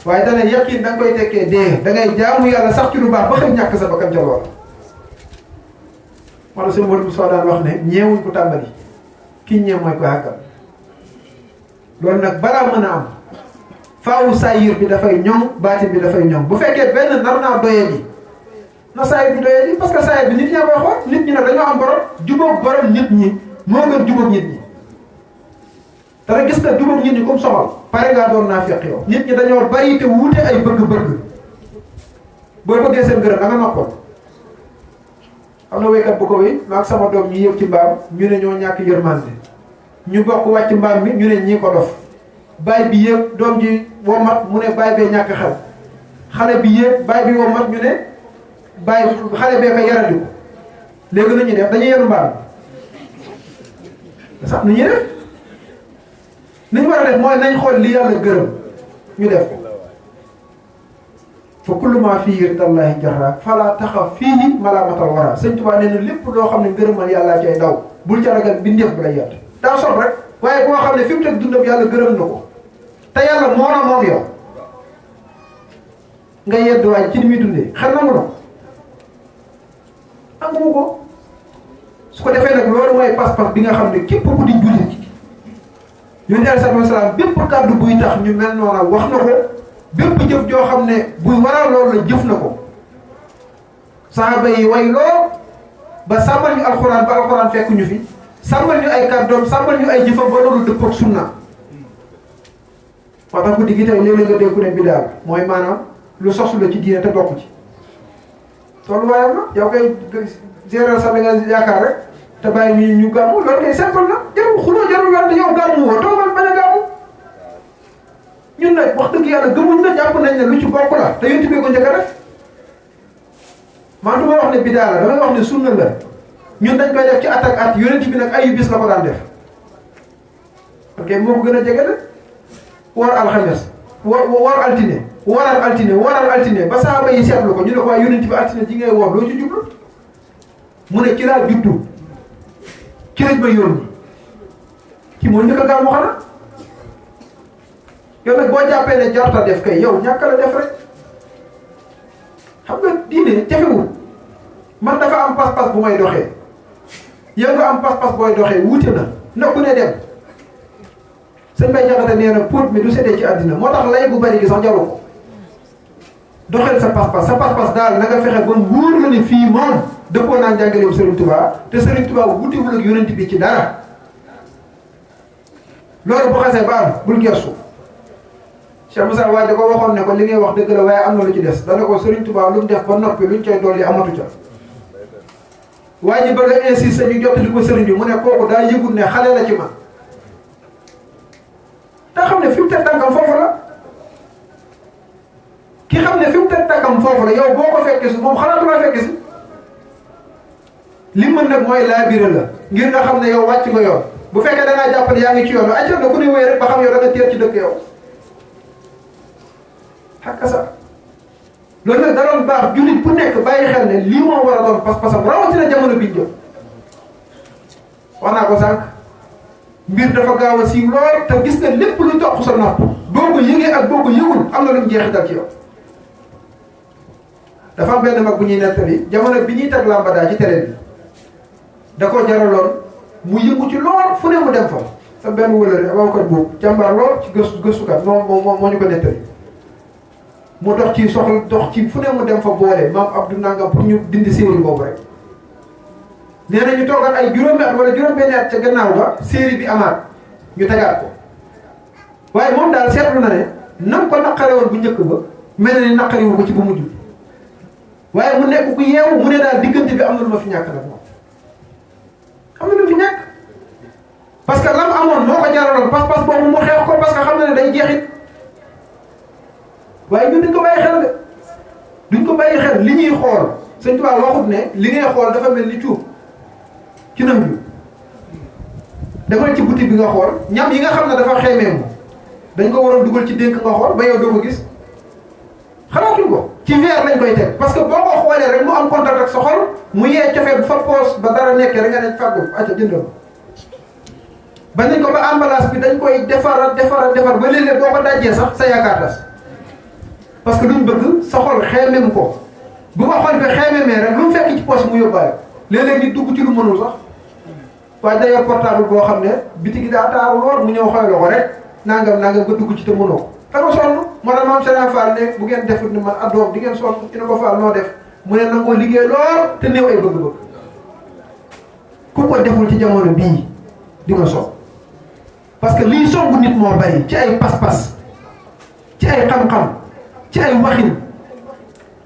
waaye da ne yaqin da nga koy tekkee dee da ngay jaamu yàlla sax ci lu baax ba xëy ñàkk sa bakkan ca loola wala seen Modou Moussa daan wax ne ñeewuñ ko tàmbali ki ñeew mooy ko àggal loolu nag balaa mën a am faawu saayir bi dafay ñoŋ baatin bi dafay ñoŋ bu fekkee benn nar naa doyee ji na saayir bi doyee ji parce que saayir bi nit ñaa koy xool nit ñi nag dañoo am borom jubóog borom nit ñi moo gën jubóog nit ñi te rek gis nga jubóog nit ñi comme soxal pare ngaa doon naa fekk yow nit ñi dañoo bari te wuute ay bëgg-bëgg boo bëggee seen gërëm da nga noppal am na wéykat bu ko wéy maag sama doom ñu yëg ci mbaam ñu ne ñoo ñàkk yërmande ñu bokk wàcc mbaam mi ñu ne ñii ko dof baay bi yëg doom ji womat mu ne baay bee ñàkk xel xale bi yëg baay bi womat ñu ne baay xale bee ko yaradiku léegi nu ñuy def dañuy yenu mbaam sax nu ñuy def ni ñu war a def mooy nañ xool li yàlla gërëm ñu def ko fa kullu ma fii ridallahi jarra fala taxaf fiihi malaamatal wara sëñ Tuubaa nee na lépp loo xam ne ngërëmal yàllaa cay daw bul ca ragal bindeef bu lay yàtt daa sob rek waaye boo xam ne fi mu teg dundam yàlla gërëm na ko te yàlla moo na moom yow nga yedd waay ci ni muy dundee xel nangu na nangu ko su ko defee nag loolu mooy pas-pas bi nga xam ne képp ku di jullit yonent bi sallallahu alayhi wasallam bépp kàddu buy tax ñu mel noona wax na ko bépp jëf joo xam ne buy waral loolu la jëf na ko saaba yi way lool ba sàmmal ñu alxuraan ba alxuraan fekk ñu fi sàmmal ñu ay kàddoom sàmmal ñu ay jëfam ba loolu dëppoo ak sunna moo tax guddi gi tey léeg-léeg nga dégg ne bidaal mooy maanaam lu sosu la ci diine te bokk ci tolluwaayam la yow koy gérer sax da nga yaakaar rek te bàyyi ñu gàmmu loolu kay simple na jarul xuloo jarul wante yow gàmmu woo toogal bañ a gàmmu ñun nag wax dëgg yàlla gëmuñ na jàpp nañ ne lu ci bokk la te yonent bi ko njëkk a def man du ma wax ne bidaa la damay wax ne sunna la ñun dañ koy def ci at ak at yonent bi nag ayu bis la ko daan def ok moo ko gën a jege la war alxames war altine waral altine ba saaba yi seetlu ko ñu ne ko waaye yonent bi altine ji ngay woor loo ci jublu mu ne ci laa juddu ci lañ ma yónni ki moo njëkk a gàmmu xanaa yow nag boo jàppee ne jarta def kay yow ñàkk la def rek xam nga diine jafewul man dafa am pas-pas bu may doxee yow nga am pas-pas booy doxee wuute na ku ne dem sëñ Bay Jaxate nee na póot mi du séddee ci àddina moo tax lay bu bari gi sax jaru ko doxeel sa pas-pas daal na nga fexe ba wóor la ne fii moom dëppoo naa njàngaleem Serigne Touba te Serigne Touba wutiwul ak yonent bi ci dara loolu bu xasee ba am bul gersu Cheikh Moussa Wade ko waxoon ne ko li ngay wax dëgg la waaye am na lu ci des dana ko Serigne Touba lu mu def ba noppi luñ coy dolli amatu ca waaye ji bëgg a insister ñu jottali ko Serigne bi mu ne kooku daa yëgul ne xale la ci man te xam ne fi mu teg tànkam foofu la ki xam ne fi mu teg tànkam foofu la yow boo ko fekkee si moom xalaatu la fekkee si li mën nag mooy laabire la ngir nga xam ne yow wàcc nga yoon bu fekkee da ngaa jàpp ne yaa ngi ci yoon acca na ku ne wéy rek ba xam yow da nga teer ci dëkk yow xakka sa loolu nag da doon baax jullit bu nekk bàyyi xel ne lii moo war a doon pas-pasam rawatina jamono biñ jëm wax naa ko sànq mbir dafa gaaw a siiw lool te gis nga lépp lu toq sa nopp boo ko yëgee ak boo ko yëgul am na lu mu jeexital ci yow dafa am benn mag bu ñuy nettali jamono bi ñuy teg làmbadaa ci télé bi da ko jaraloon mu yëngu ci lool fu ne mu dem fa sa benn wëlëre awkat boobu jàmbaar lool ci gëstukat moo ñu ko nettali mu dox ci soxla dox ci fu ne mu dem fa boole maam Abdou Nangam pour ñu dindi série boobu rek nee na ñu toogal ay juróomi at wala juróom-benni at ca gannaaw ba série bi amaat ñu tegaat ko waaye moom daal seetlu na ne nam ko naqare woon bu njëkk ba mel na ni naqariwu ko ci bu mujj waaye mu nekk ku yeewu mu ne daal diggante bi am na lu ma fi ñàkk nag moom am na lu fi ñàkk parce que lam amoon moo ko jaraloon pas-pas boobu mu xeex ko parce que xam na ne day jeexit waaye ñun duñ ko bàyyi xel de duñ ko bàyyi xel li ñuy xool Sëñ Tuubaa waxut ne li ngay xool dafa mel ni cuub ci nam bi demal ci boutique bi nga xool ñam yi nga xam ne dafa xeemee mu dañ ko waroon dugal ci dénk nga xool ba yow doo ko gis xalaatuñ ko ci verre lañ koy teg parce que boo ko xoolee rek mu am contact ak sa xol mu yee cofee bu fa poos ba dara nekkee rek nga ne fàggu acca jëndal ba nañ ko ba emballage bi dañ koy defar ba léeg-léeg boo ko dajjee sax sa yaakaar tas parce que luñ bëgg sa xol xeemem ko bu ko xol bi xeememee rek lu mu fekk ci poos mu yóbbaale léeg-léeg ñu dugg ci lu mënul sax waaye day yor portable boo xam ne biti gi daa taaru lool mu ñëw xoy la ko rek nangam nga dugg ci te mënoo ko da nga sonn moo tax maam Serigne Fall ne bu ngeen defut ni man addoom di ngeen sonn dina ko Fall noo def mu ne nangoo liggéey lool te néew ay bëgg-bëgg ku ko deful ci jamono bii di nga sonn parce que lii songu nit moo bari ci ay pas-pas ci ay xam-xam ci ay waxin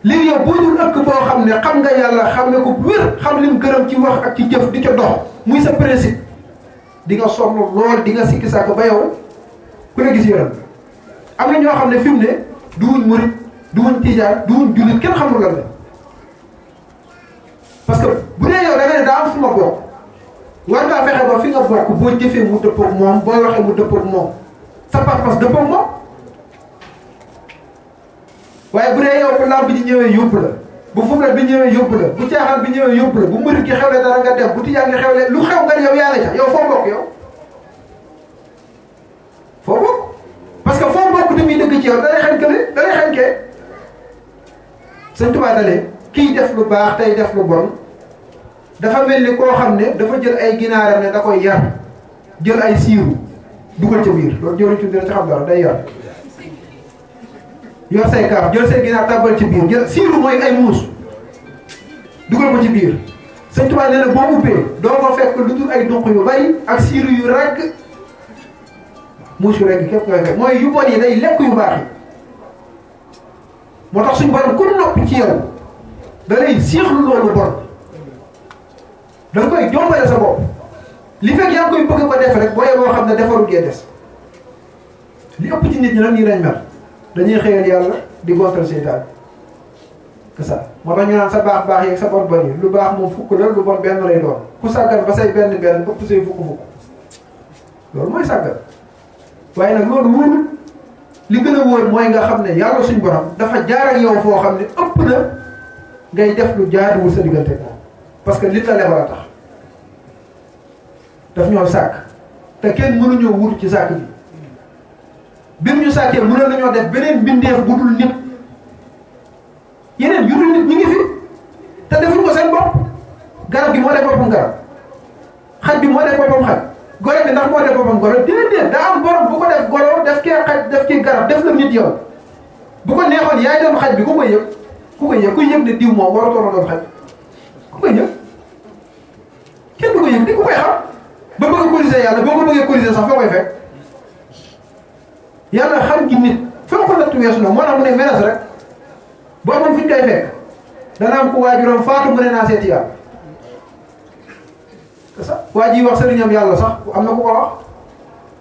léegi yow boo dul ëkk boo xam ne xam nga yàlla xam ne ko wér xam lim gërëm ci wax ak ci jëf di ca dox muy sa principe di nga sonn lool di nga sikki sàkk ba yow ku ne gis yoram am na ñoo xam ne fi mu ne duwuñ murit duwuñ tijaan duwuñ jullit kenn xamul lan la parce que bu dee yow da nga ne daa am fu ma bokk war ngaa fexe ba fi nga bokk boo jëfee mu dëppoog moom boo waxee mu dëppoog moom sa pas-pas dëppoog moom waaye bu dee yow bu lamb ji ñëwee yóbbu la bu fumlet bi ñëwee yóbbu la bu caaxaan bi ñëwee yóbbu la bu murit gi xewle dara nga dem bu tijaan gi xewle lu xew nga yow yaa nga ca yow foo bokk yow foo bokk parce que foo bokk tamit dëgg ci yow dalay xañ kële dalay xañ kee Sëñ Tuubaa dale kiy def lu baax tey def lu bon dafa mel ni koo xam ne dafa jël ay ginaaram ne da koy yar jël ay siiru dugal ca biir loolu jëluñ ci dina ci xam dara day yar yor say kaaf jël say ginaar tàbbal ci biir jël siiru mooy ay muus dugal ko ci biir Sëñ Tuubaa nee na boo ubbee doo ko fekk lu dul ay dunq yu bari ak siiru yu ragg muus yu ragg képp koy fekk mooy yu bon yi day lekk yu baax yi moo tax suñu borom ku noppi ci yow da lay siixlu loolu bon da nga koy jombale sa bopp li fekk yaa ngi koy bëgg ko def rek boo yeboo xam ne defaru gee des li ëpp ci nit ñi nag nii lañ mel dañuy xëyal yàlla di gontal seytaan que ça moo tax ñu naan sa baax baax yeeg sa bon bon yi lu baax moom fukk la lu bon benn lay doon ku sàggan ba say benn ëpp say fukk loolu mooy sàggan waaye nag loolu wóorul li gën a wóor mooy nga xam ne yàlla suñ borom dafa jaar ak yow foo xam ne ëpp na ngay def lu jaaduwul sa diggante moom parce que li la lebal a tax daf ñoo sàkk te kenn mënuñoo wut ci sàkk bi bir ñu sàkkee mënoon nañoo def beneen mbindeef bu dul nit yeneen yu dul nit ñu ngi fi te defuñ ko seen bopp garab gi moo def boppam garab xaj bi moo def boppam xaj golo bi ndax moo def boppam golo déedéet daa am borom bu ko def golo def kee xaj def kii garab def la nit yow bu ko neexoon yaay doon xaj bi ku koy yëg kuy yëg ne diw moom waratoo doon xaj ku koy yëg kenn du ko yëg di ku koy xam ba bëgg a corriger yàlla boo ko bëggee corriger sax foo koy fekk yàlla xam gi nit foo ko natt weesu na moo tax mu ne menace rek boo amoon fi ñu koy fekk dana am ku waajuram faatu mu ne naa seeti yàlla c'est ça waa ji wax sëriñam yàlla sax am na ku ko wax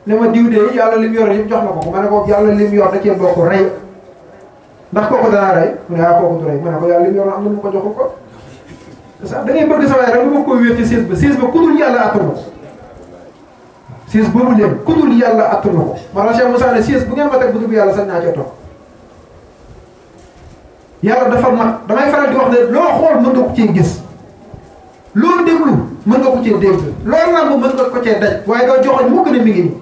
ne ma diw de yàlla lim yor yëpp jox na ko ma ne ko yàlla lim yor da cee bokk rey ndax kooku danaa rey mu ne kooku du rey ma ne ko yàlla lim yor am na mu ko joxul ko c'est ça da ngay bëgg sa waay rek lu ma koy wér ci siis ba ku dul yàlla attanu ko siis boobu leen ku dul yàlla attanu ko maanaam Cheikh Moussa ne siis bu ngeen ma teg bu dul yàlla sañ naa cee toog yàlla dafa mat damay faral di wax ne loo xool mën nga ko cee gis loo déglu mën nga ko cee dégg loolu la mën nga ko cee daj waaye doo joxoñ mukk ne mi ngi nii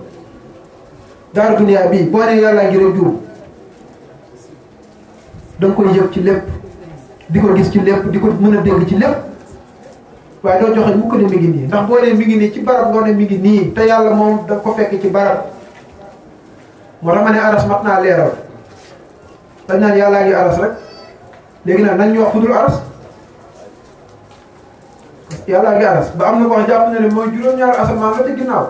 daaru duniyaa bii boo nee yàllaa ngi rek juum da nga koy yëg ci lépp di ko gis ci lépp di ko mën a dégg ci lépp waaye doo joxoñ mukk ne mi ngi nii ndax boo nee mi ngi nii ci barab ngoo ne mi ngi nii te yàlla moom da ko fekk ci barab moo tax ma ne aras mat naa leeral dañ naan yàllaa ngi aras rek léegi nag nañ ñu wax fu dul aras yàllaa ngi aras ba am na ko wax jàpp na ne mooy juróom-ñaari asamaan la ca ginnaaw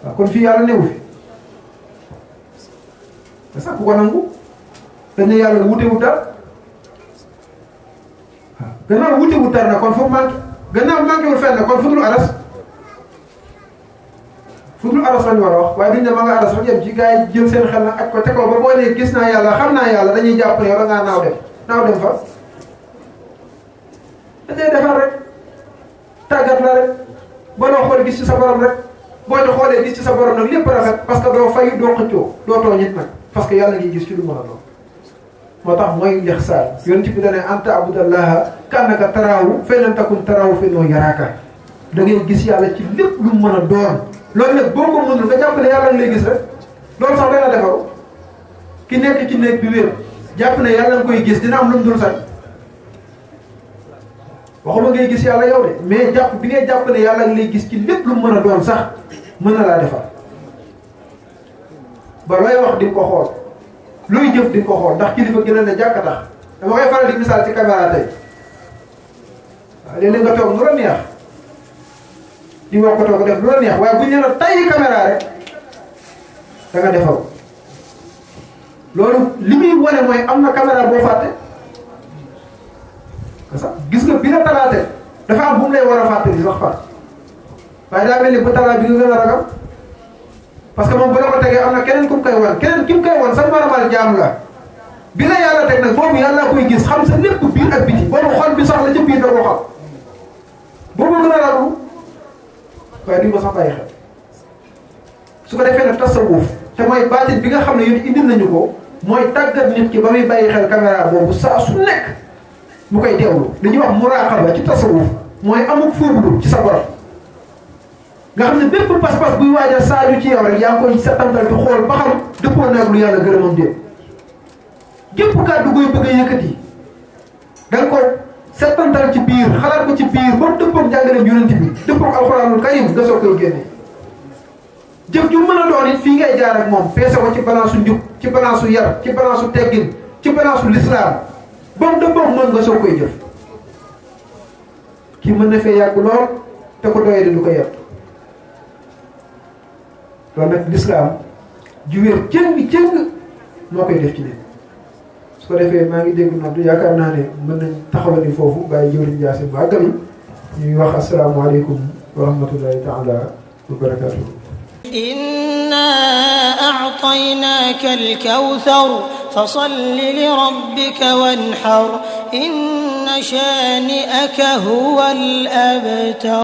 waaw kon fii yàlla newu fi c'est ça ku ko nangu dañ ne yàlla wutewut dara waaw gannaaw wutewut dara na kon fu manqué gannaaw manqué wul fenn kon fu dul aras lañu war a wax waaye duñ ne ma nga aras rek yem ci gars yi jël seen xel nag aj ko te ko ba boo nee gis naa yàlla xam naa yàlla dañuy jàpp ne yow da ngaa naaw dem fa dañuy defar rek tàggat la rek ba loo xool gis ci sa borom rek boo ñu xoolee gis ci sa borom nag lépp rafet parce que doo fay doo xëccoo doo tooñ it nag parce que yàlla ngi gis ci lu mën a doon moo tax mooy lixsaan yonent bi dane anta abudallaha ka'annaka taraahu fa in lam takun taraahu fa innahu yaraaka da ngay gis yàlla ci lépp lu mën a doon loolu nag boo ko mënul nga jàpp ne yàlla ngi lay gis rek loolu sax dana defaru ki nekk ci néeg bi wér jàpp ne yàlla nga koy gis dina am lu mu dul sañ waxuma ngay gis yàlla yow de mais jàpp bi ngay jàpp ne yàlla ngi lay gis ci lépp lu mën a doon sax mën na laa defar ba looy wax di nga ko xool looy jëf di nga ko xool ndax kilifa gën a ne jàkka tax dama koy faral di misaal ci caméra tey waaw léeg-léeg nga toog lu la neex di wax ko toog def lu la neex waaye bu ñu nee la tayyi caméra rek da nga defar loolu li muy wane mooy am na caméra boo fàtte parce que gis nga bi la talaate dafa am bu mu lay war a fàttali sax fàtte waaye daa mel ni bu talaa bi nga gën a ragal parce que moom bu la ko tegee am na keneen ku mu koy wan keneen ki mu koy wan sa maramal jaam la bi la yàlla teg nag boobu yàlla koy gis xam sa lépp biir ak biti boobu xol bi sax la ca biir da ko xam boobu gën a raglu waaye duñ ko sax bàyyi xel su ko defee nag tasawuf te mooy baatin bi nga xam ne yéen indil nañu ko mooy tàggat nit ki ba muy bàyyi xel caméra boobu saa su nekk mu koy teewlu li ñuy wax muraqaba ci tasawuf mooy amuk fóoblu ci sa borom nga xam ne bépp pas-pas buy waaj a saaju ci yow rek yaa ngi koy settantal di xool ba xam dëppoo naag lu yàlla gërëmam déet gépp kàddu goy bëgg a yëkkati da nga ko settantal ci biir xalaat ko ci biir ba dëppoog njàngaleem yonent bi dëppoog alxuraanul karim nga soog koy génne jëf ju mën a doon it fii ngay jaar ak moom peese ko ci balance su njub ci balance su yar ci balance su teggin ci balance su lislaam ba mu dëppoog mën nga soog koy jëf kii mën na fee yàgg lool te ko doyee di du ko yàpp loolu nag lislaam ju wér cëng moo koy def ci nit su ko defee maa ngi dégg noonu yaakaar naa ne mën nañ taxawani foofu bàyyi jëwriñ Ndiassé mu àggali ñuy wax asalaamaaleykum wa rahmatullahi taala wa barakatuhu إنا أعطيناك الكوثر فصل لربك وانحر إن شانئك هو الأبتر